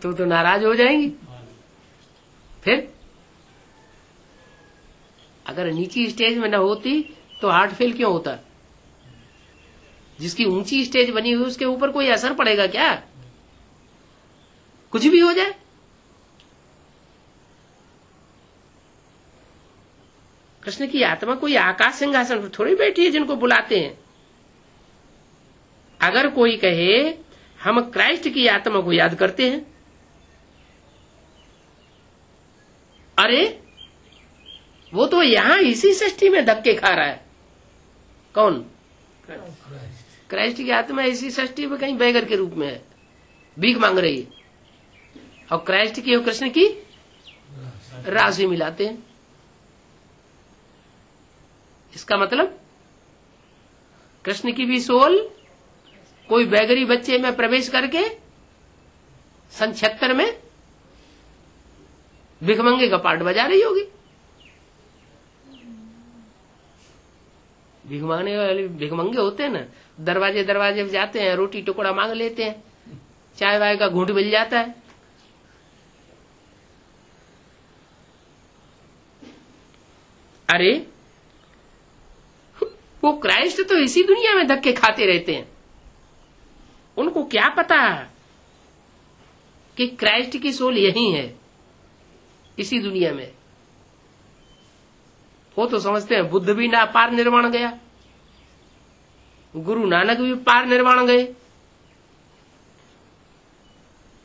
तो नाराज हो जाएंगी। फिर अगर नीची स्टेज में न होती तो हार्ट फेल क्यों होता? जिसकी ऊंची स्टेज बनी हुई उसके ऊपर कोई असर पड़ेगा क्या? कुछ भी हो जाए। कृष्ण की आत्मा कोई आकाश सिंहासन पर थोड़ी बैठी है जिनको बुलाते हैं। अगर कोई कहे हम क्राइस्ट की आत्मा को याद करते हैं, अरे वो तो यहां इसी सृष्टि में धक्के खा रहा है। कौन? क्राइस्ट की आत्मा इसी सृष्टि में कहीं बैगर के रूप में है, भीख मांग रही है, और क्राइस्ट की और कृष्ण की राशि मिलाते हैं। इसका मतलब कृष्ण की भी सोल कोई बैगरी बच्चे में प्रवेश करके सन 76 में भिखमंगे का पार्ट बजा रही होगी। भिखमंगे होते हैं ना, दरवाजे दरवाजे पे जाते हैं, रोटी टुकड़ा मांग लेते हैं, चाय वाय का घूंट मिल जाता है। अरे वो क्राइस्ट तो इसी दुनिया में धक्के खाते रहते हैं। उनको क्या पता कि क्राइस्ट की सोल यही है इसी दुनिया में। वो तो समझते हैं बुद्ध भी ना पार निर्वाण गया, गुरु नानक भी पार निर्वाण गए,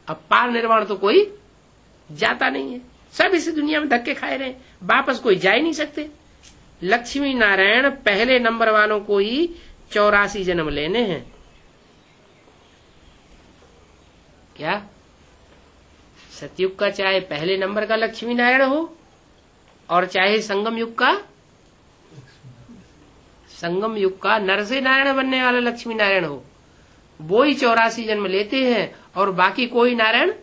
अब पार निर्वाण तो कोई जाता नहीं है। सब इसी दुनिया में धक्के खाए रहे, वापस कोई जा ही नहीं सकते। लक्ष्मी नारायण पहले नंबर वालों को ही 84 जन्म लेने हैं। क्या सतयुग का चाहे पहले नंबर का लक्ष्मी नारायण हो और चाहे संगम युग का नर से नारायण बनने वाला लक्ष्मी नारायण हो, वो ही 84 जन्म लेते हैं और बाकी कोई नारायण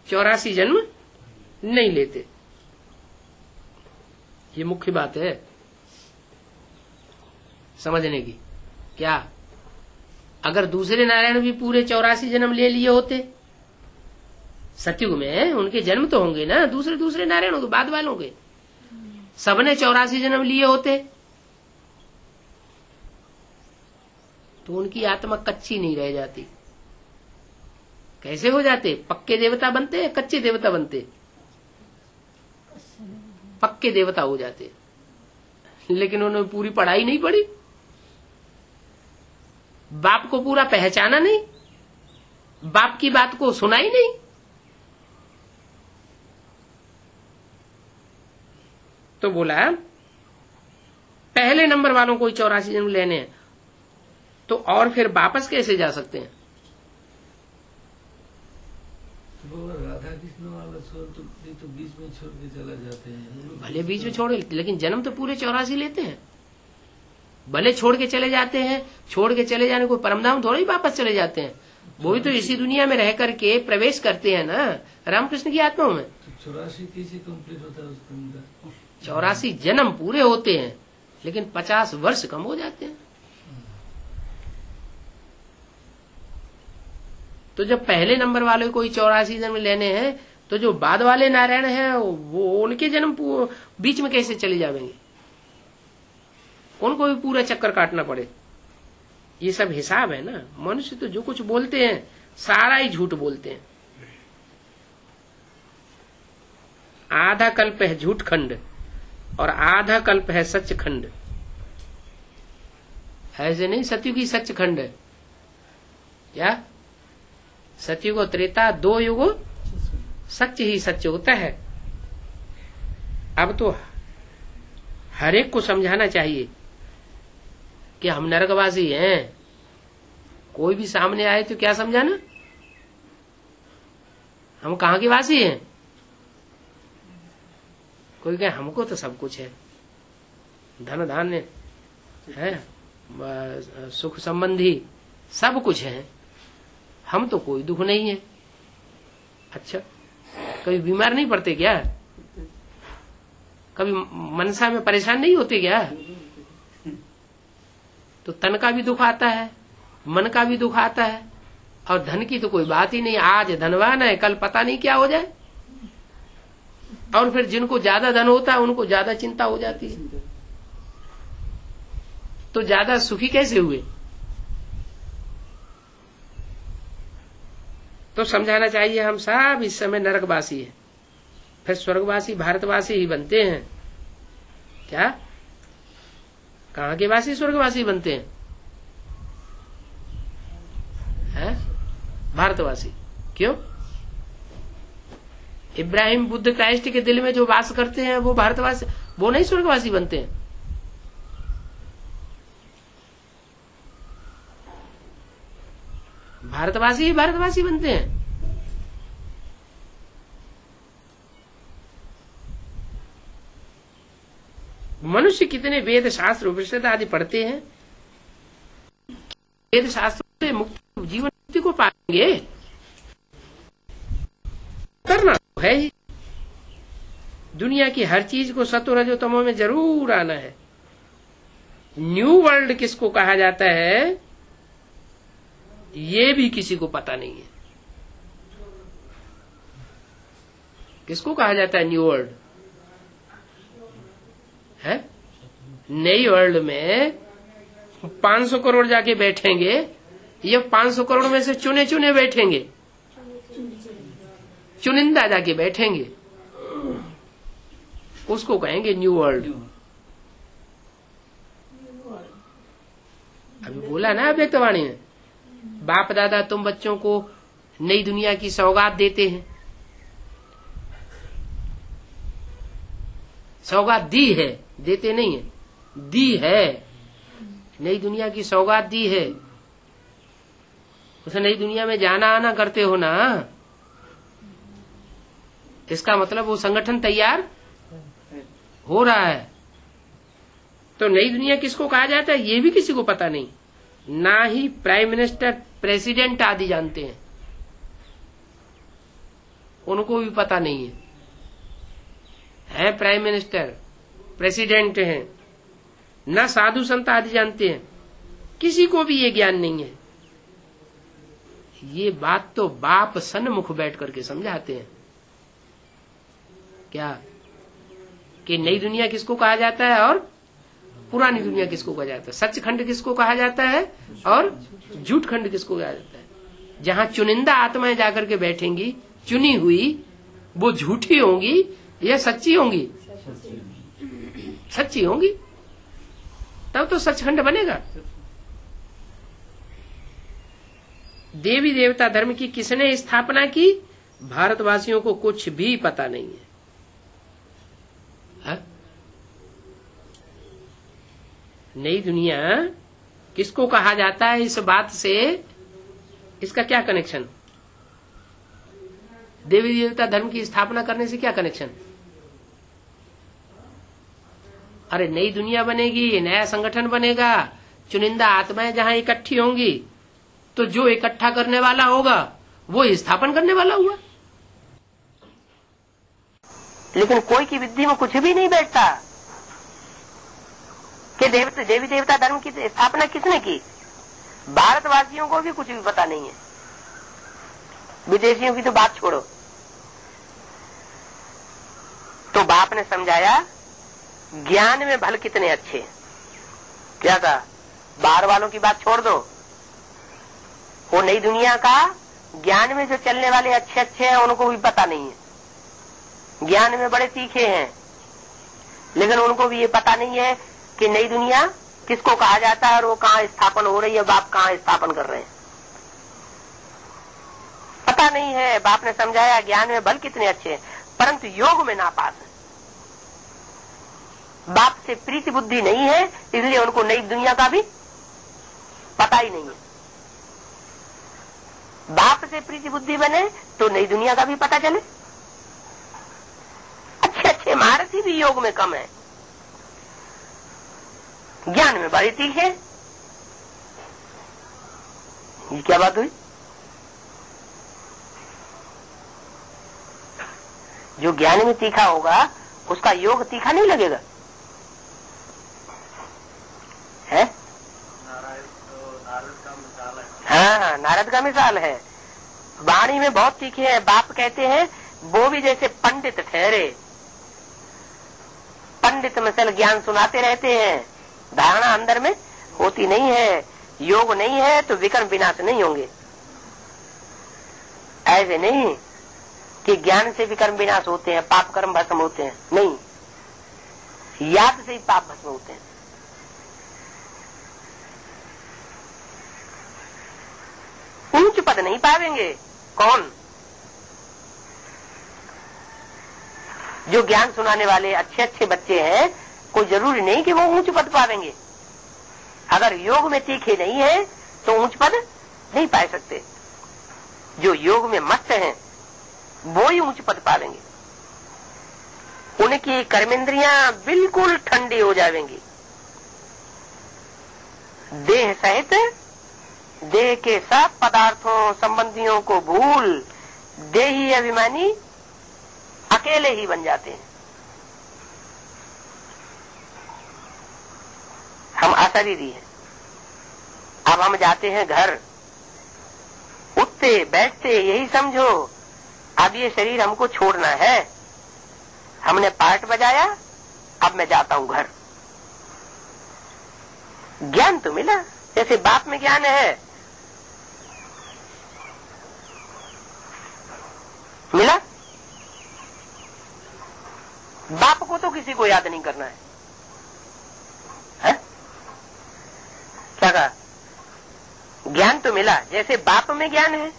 84 जन्म नहीं लेते। ये मुख्य बात है समझने की। क्या अगर दूसरे नारायण भी पूरे 84 जन्म ले लिए होते सतयुग में, उनके जन्म तो होंगे ना दूसरे नारायणों के बाद वालों के, सबने 84 जन्म लिए होते तो उनकी आत्मा कच्ची नहीं रह जाती। कैसे हो जाते? पक्के देवता बनते, कच्चे देवता बनते, पक्के देवता हो जाते। लेकिन उन्होंने पूरी पढ़ाई नहीं पढ़ी, बाप को पूरा पहचाना नहीं, बाप की बात को सुना ही नहीं। तो बोला पहले नंबर वालों को 84 जन्म लेने हैं, तो और फिर वापस कैसे जा सकते हैं? राधा कृष्ण वाला तो बीच में छोड़ के चला जाते हैं। भले बीच में छोड़े, लेकिन जन्म तो पूरे 84 लेते हैं। भले छोड़ के चले जाते हैं, छोड़ के चले जाने को परमधाम थोड़ा ही वापस चले जाते हैं, वो भी तो इसी दुनिया में रह करके प्रवेश करते हैं ना रामकृष्ण की आत्माओं में। तो 84 कैसे कंप्लीट होता है उसका? 84 जन्म पूरे होते हैं, लेकिन 50 वर्ष कम हो जाते हैं। तो जब पहले नंबर वाले कोई 84 जन्म लेने हैं, तो जो बाद वाले नारायण हैं वो उनके जन्म बीच में कैसे चले जाएंगे? उनको भी पूरा चक्कर काटना पड़े। ये सब हिसाब है ना। मनुष्य तो जो कुछ बोलते हैं सारा ही झूठ बोलते हैं। आधा कल्प है झूठ खंड और आधा कल्प है सच खंड। ऐसे नहीं सतयुग ही सच खंड है क्या? सतयुग और त्रेता 2 युगों सच ही सच होता है। अब तो हर एक को समझाना चाहिए कि हम नरकवासी हैं। कोई भी सामने आए तो क्या समझाना, हम कहाँ के वासी हैं? कोई कहे हमको तो सब कुछ है, धन धान्य है, सुख संबंधी सब कुछ है, हम तो कोई दुख नहीं है। अच्छा कभी बीमार नहीं पड़ते क्या? कभी मनसा में परेशान नहीं होते क्या? तो तन का भी दुख आता है, मन का भी दुख आता है, और धन की तो कोई बात ही नहीं। आज धनवान है, कल पता नहीं क्या हो जाए। और फिर जिनको ज्यादा धन होता है उनको ज्यादा चिंता हो जाती है, तो ज्यादा सुखी कैसे हुए? तो समझाना चाहिए हम सब इस समय नरकवासी है, फिर स्वर्गवासी भारतवासी ही बनते हैं क्या? कहाँ के वासी स्वर्गवासी बनते हैं? भारतवासी। क्यों? इब्राहिम बुद्ध क्राइस्ट के दिल में जो वास करते हैं वो भारतवासी, वो नहीं स्वर्गवासी बनते हैं। भारतवासी ही भारतवासी बनते हैं। मनुष्य कितने वेद शास्त्र उपनिषद आदि पढ़ते हैं, वेद शास्त्र से मुक्ति जीवन मुक्ति को पाएंगे, करना है ही। दुनिया की हर चीज को सत्व रजो तमो में जरूर आना है। न्यू वर्ल्ड किसको कहा जाता है ये भी किसी को पता नहीं है। किसको कहा जाता है न्यू वर्ल्ड? है नई वर्ल्ड में 500 करोड़ जाके बैठेंगे, ये 500 करोड़ में से चुने चुने बैठेंगे, चुनिंदा जाके बैठेंगे, उसको कहेंगे न्यू वर्ल्ड। अभी बोला ना व्यक्तवाणी में, बाप दादा तुम बच्चों को नई दुनिया की सौगात देते हैं, सौगात दी है, देते नहीं है, दी है, नई दुनिया की सौगात दी है। उसे नई दुनिया में जाना आना करते हो ना, इसका मतलब वो संगठन तैयार हो रहा है। तो नई दुनिया किसको कहा जाता है ये भी किसी को पता नहीं, ना ही प्राइम मिनिस्टर प्रेसिडेंट आदि जानते हैं, उनको भी पता नहीं है प्राइम मिनिस्टर प्रेसिडेंट हैं, ना साधु संत आदि जानते हैं, किसी को भी ये ज्ञान नहीं है। ये बात तो बाप सन्मुख बैठ करके समझाते हैं क्या, कि नई दुनिया किसको कहा जाता है और पुरानी दुनिया किसको कहा जाता है, सचखंड किसको कहा जाता है और झूठ खंड किसको कहा जाता है। जहां चुनिंदा आत्माएं जाकर के बैठेंगी, चुनी हुई, वो झूठी होंगी या सच्ची होंगी? सच्ची होंगी, तब तो सचखंड बनेगा। देवी देवता धर्म की किसने स्थापना की? भारतवासियों को कुछ भी पता नहीं है, हा? नई दुनिया किसको कहा जाता है, इस बात से इसका क्या कनेक्शन? देवी देवता धर्म की स्थापना करने से क्या कनेक्शन? अरे नई दुनिया बनेगी, नया संगठन बनेगा, चुनिंदा आत्माएं जहां इकट्ठी होंगी, तो जो इकट्ठा करने वाला होगा वो स्थापन करने वाला हुआ। लेकिन कोई की विधि में कुछ भी नहीं बैठता कि देवी देवता धर्म की स्थापना किसने की। भारतवासियों को भी कुछ भी पता नहीं है, विदेशियों की तो बात छोड़ो। तो बाप ने समझाया ज्ञान में भल कितने अच्छे। क्या कहा? बाहर वालों की बात छोड़ दो, वो नई दुनिया का ज्ञान में जो चलने वाले अच्छे अच्छे हैं उनको भी पता नहीं है। ज्ञान में बड़े तीखे हैं, लेकिन उनको भी ये पता नहीं है कि नई दुनिया किसको कहा जाता है और वो कहाँ स्थापन हो रही है, बाप कहाँ स्थापन कर रहे हैं, पता नहीं है। बाप ने समझाया ज्ञान में बल कितने अच्छे हैं, परंतु योग में नापास है। बाप से प्रीति बुद्धि नहीं है, इसलिए उनको नई दुनिया का भी पता ही नहीं है। बाप से प्रीति बुद्धि बने तो नई दुनिया का भी पता चले। अच्छे अच्छे महारथी भी योग में कम है, ज्ञान में बड़े तीखे। ये क्या बात हुई? जो ज्ञान में तीखा होगा उसका योग तीखा नहीं लगेगा? है? हाँ, नारद का मिसाल है। वाणी में बहुत तीखे हैं। बाप कहते हैं वो भी जैसे पंडित ठहरे, पंडित मिसल ज्ञान सुनाते रहते हैं, धारणा अंदर में होती नहीं है, योग नहीं है तो विकर्म विनाश नहीं होंगे। ऐसे नहीं कि ज्ञान से विकर्म विनाश होते हैं, पाप कर्म भस्म होते हैं, नहीं, याद से ही पाप भस्म होते हैं। ऊंच पद नहीं पावेंगे। कौन? जो ज्ञान सुनाने वाले अच्छे अच्छे बच्चे हैं, कोई जरूरी नहीं कि वो ऊंच पद पावेंगे। अगर योग में तीखे नहीं है तो ऊंच पद नहीं पा सकते। जो योग में मस्त हैं वो ही ऊंच पद पावेंगे। उनकी कर्मेंद्रियां बिल्कुल ठंडी हो जाएंगी। देह सहित देह के सब पदार्थों संबंधियों को भूल देही अभिमानी अकेले ही बन जाते हैं। हम अशरीरी हैं। अब हम जाते हैं घर, उठते बैठते यही समझो अब ये शरीर हमको छोड़ना है। हमने पार्ट बजाया, अब मैं जाता हूं घर। ज्ञान तो मिला, जैसे बाप में ज्ञान है, मिला। बाप को तो किसी को याद नहीं करना है, है? क्या कहा? ज्ञान तो मिला, जैसे बाप में ज्ञान है,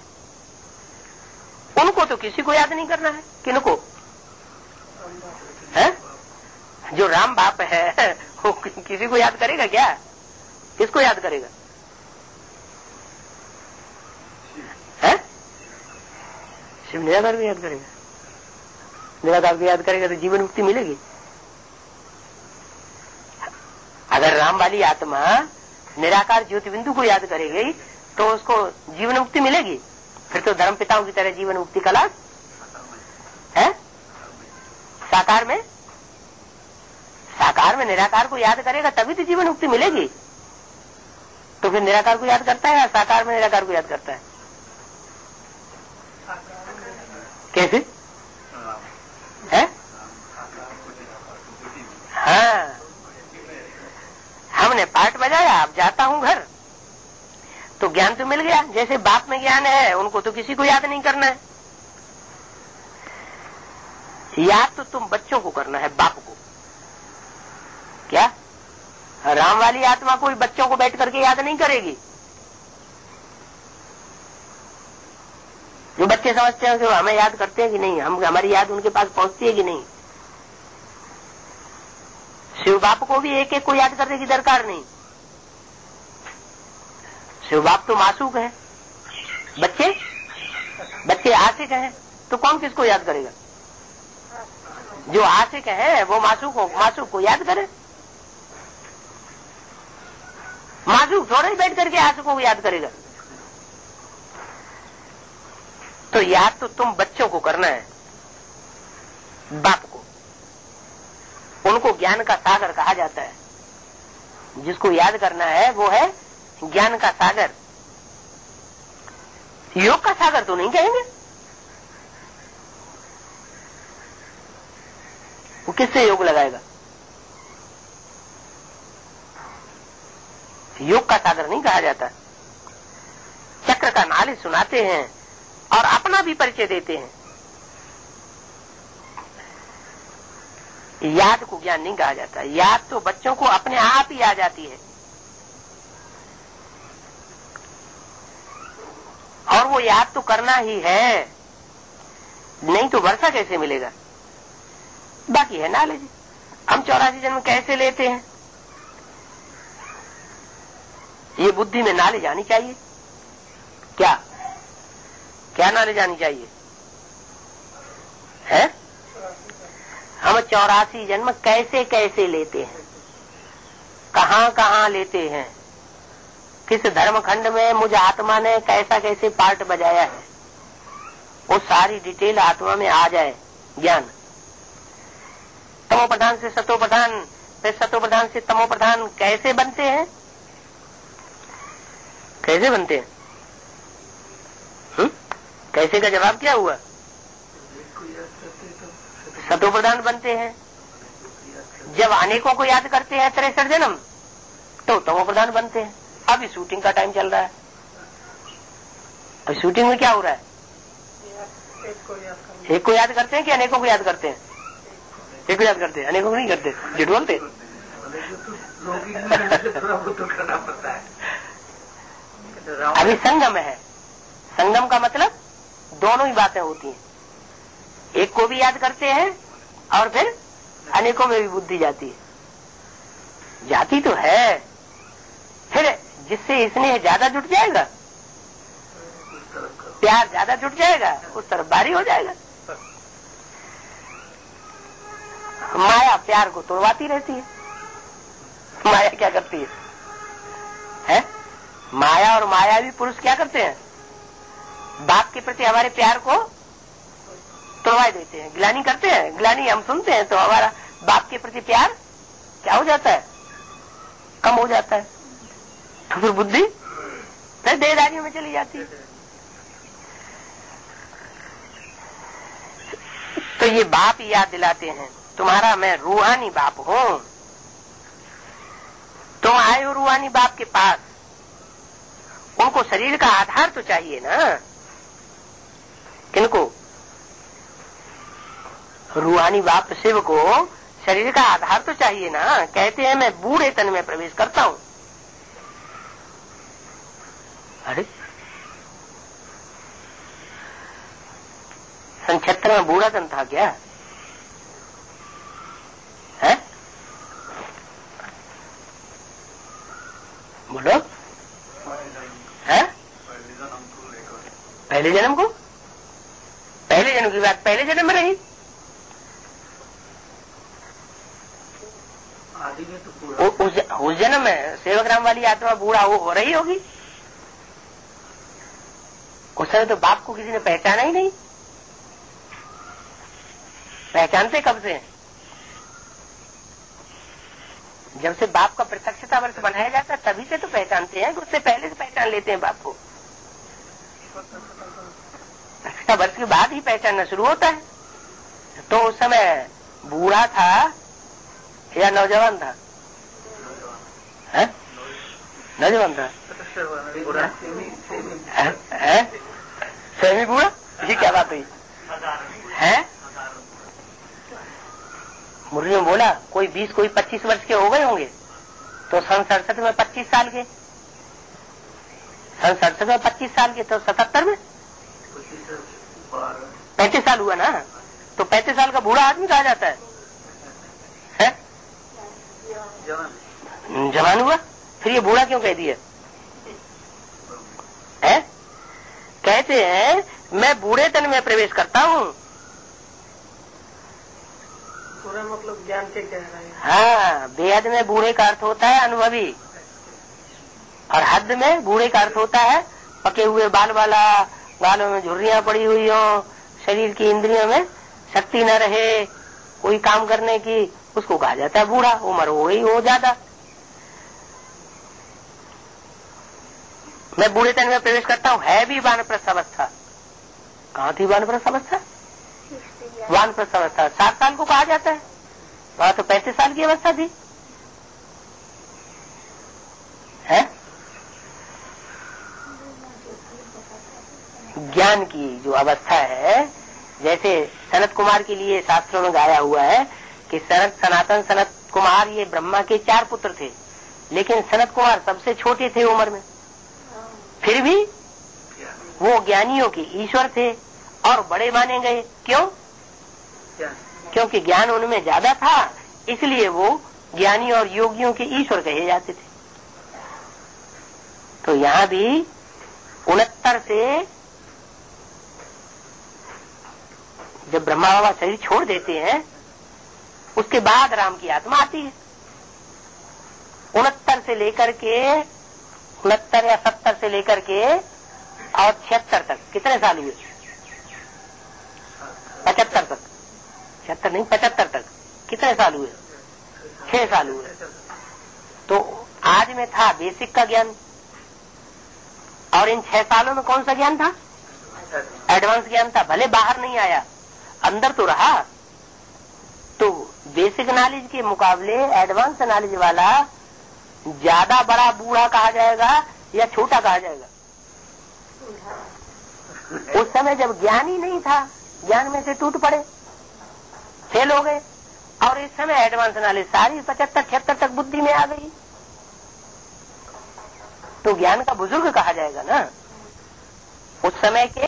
उनको तो किसी को याद नहीं करना है। किनको? है? जो राम बाप है वो किसी को याद करेगा क्या? किसको याद करेगा? है? सिर्फ निराकार को याद करेगा। निराकार को याद करेगा तो जीवन मुक्ति मिलेगी। अगर राम वाली आत्मा निराकार ज्योति बिंदु को याद करेगी तो उसको जीवन मुक्ति मिलेगी। फिर तो धर्म पिताओं की तरह जीवन मुक्ति का लाभ है। साकार में निराकार को याद करेगा तभी तो जीवन मुक्ति मिलेगी। तो फिर निराकार को याद करता है या साकार में निराकार को याद करता है? कैसे है? हाँ, हमने पार्ट बजाया, अब जाता हूं घर, तो ज्ञान तो मिल गया। जैसे बाप में ज्ञान है, उनको तो किसी को याद नहीं करना है। याद तो तुम बच्चों को करना है, बाप को। क्या राम वाली आत्मा कोई बच्चों को बैठ करके याद नहीं करेगी। जो बच्चे समझते हैं कि हमें याद करते हैं कि नहीं, हमारी याद उनके पास पहुंचती है कि नहीं। शिव बाप को भी एक एक को याद करने की दरकार नहीं। शिव बाप तो मासूक है, बच्चे आशिक हैं, तो कौन किसको याद करेगा? जो आशिक है वो मासूक को याद करे। मासूक थोड़ा ही बैठ करके आशिकों को याद करेगा। तो याद तो तुम बच्चों को करना है, बाप को। उनको ज्ञान का सागर कहा जाता है। जिसको याद करना है वो है ज्ञान का सागर। योग का सागर तो नहीं कहेंगे। वो किससे योग लगाएगा? योग का सागर नहीं कहा जाता। चक्र का नाली सुनाते हैं और अपना भी परिचय देते हैं। याद को ज्ञान नहीं कहा जाता। याद तो बच्चों को अपने आप ही आ जाती है, और वो याद तो करना ही है, नहीं तो वर्षा कैसे मिलेगा? बाकी है नॉलेज। हम 84 जन्म कैसे लेते हैं, ये बुद्धि में नॉलेज आनी चाहिए। क्या नॉलेज आनी चाहिए है? हम 84 जन्म कैसे कैसे लेते हैं, कहाँ कहाँ लेते हैं, किस धर्म खंड में मुझ आत्मा ने कैसा कैसे पार्ट बजाया है, वो सारी डिटेल आत्मा में आ जाए ज्ञान, तमो प्रधान से सतो प्रधान, फिर सतो प्रधान से तमो प्रधान कैसे बनते हैं? कैसे बनते हैं? कैसे का जवाब क्या हुआ? सतो प्रधान बनते हैं। जब अनेकों को याद करते हैं 63 जन्म तो तमो प्रधान बनते हैं। अभी शूटिंग का टाइम चल रहा है। अब शूटिंग में क्या हो रहा है? एक को याद करते हैं कि अनेकों को याद करते हैं? एक को याद करते हैं, अनेकों को नहीं करते। झूठ बोलते। अभी संगम है। संगम का मतलब दोनों ही बातें होती हैं। एक को भी याद करते हैं और फिर अनेकों में भी बुद्धि जाती है। जाती तो है, फिर जिससे स्नेह ज्यादा जुट जाएगा, प्यार ज्यादा जुट जाएगा, उस तरफ बारी हो जाएगा। माया प्यार को तोड़वाती रहती है। माया क्या करती है? हैं? माया और मायावी पुरुष क्या करते हैं? बाप के प्रति हमारे प्यार को तोड़वा देते हैं, ग्लानि करते हैं। ग्लानि हम सुनते हैं तो हमारा बाप के प्रति प्यार क्या हो जाता है? कम हो जाता है। तो फिर बुद्धि फिर देहदारियों में चली जाती है। तो ये बाप याद दिलाते हैं, तुम्हारा मैं रूहानी बाप हूं। तुम आए हो रूहानी बाप के पास, उनको शरीर का आधार तो चाहिए ना। किनको? रूहानी बाप शिव को शरीर का आधार तो चाहिए ना। कहते हैं मैं बूढ़े तन में प्रवेश करता हूं। अरे सन 76 में बूढ़ा तन था क्या? है? बोलो। है? पहले जन्म को? पहले जन्म की बात पहले जन्म में रही। उस जन्म में सेवक राम वाली आत्मा बूढ़ा हो रही होगी। उस समय तो बाप को किसी ने पहचाना ही नहीं। पहचानते कब से? जब से बाप का प्रत्यक्षता वर्ष बनाया जाता है तभी से तो पहचानते हैं। उससे पहले से पहचान लेते हैं बाप को। प्रत्यक्षता वर्ष के बाद ही पहचानना शुरू होता है। तो उस समय बूढ़ा था या नौजवान था? है? नौजवान था। सेमी बूढ़ा? ये क्या बात हुई है? मुरली में बोला कोई 20 कोई 25 वर्ष के हो गए होंगे तो सन 67 में 25 साल के, सन 67 में 25 साल के, तो 77 में 35 साल हुआ ना। तो 35 साल का बूढ़ा आदमी कहा जाता है? जवान हुआ। फिर ये बूढ़ा क्यों कह दिया? है? कहते हैं मैं बूढ़े तन में प्रवेश करता हूँ। पूरा मतलब ज्ञान से कह रहा है। हाँ, बेहद में बूढ़े का अर्थ होता है अनुभवी, और हद में बूढ़े का अर्थ होता है पके हुए बाल वाला, बालों में झुर्रियां पड़ी हुई हो, शरीर की इंद्रियों में शक्ति न रहे कोई काम करने की, उसको कहा जाता है बूढ़ा। उम्र हो गई हो ज्यादा। मैं बूढ़े तन में प्रवेश करता हूँ। है भी वानप्रस्थ अवस्था। कहाँ थी वानप्रस्थ अवस्था? वानप्रस्थ अवस्था 7 साल को कहा जाता है। वहां तो 35 साल की अवस्था थी। है? ज्ञान की जो अवस्था है, जैसे सनत कुमार के लिए शास्त्रों में गाया हुआ है कि सनातन सनत कुमार ये ब्रह्मा के 4 पुत्र थे, लेकिन सनत कुमार सबसे छोटे थे उम्र में, फिर भी वो ज्ञानियों के ईश्वर थे और बड़े माने गए। क्यों? क्योंकि ज्ञान उनमें ज्यादा था, इसलिए वो ज्ञानी और योगियों के ईश्वर कहे जाते थे। तो यहाँ भी 69 से जब ब्रह्मा बाबा शरीर छोड़ देते हैं उसके बाद राम की आत्मा आती है। 69 से लेकर के 69 या 70 से लेकर के और 76 तक कितने साल हुए? 75 तक। 76 नहीं, 75 तक। कितने साल हुए? 6 साल हुए। तो आज में था बेसिक का ज्ञान, और इन 6 सालों में कौन सा ज्ञान था? एडवांस ज्ञान था। भले बाहर नहीं आया, अंदर तो रहा। तो बेसिक नॉलेज के मुकाबले एडवांस नॉलेज वाला ज्यादा बड़ा बूढ़ा कहा जाएगा या छोटा कहा जाएगा? उस समय जब ज्ञान ही नहीं था, ज्ञान में से टूट पड़े, फेल हो गए। और इस समय एडवांस नॉलेज सारी 75-76 तक बुद्धि में आ गई, तो ज्ञान का बुजुर्ग कहा जाएगा ना। उस समय के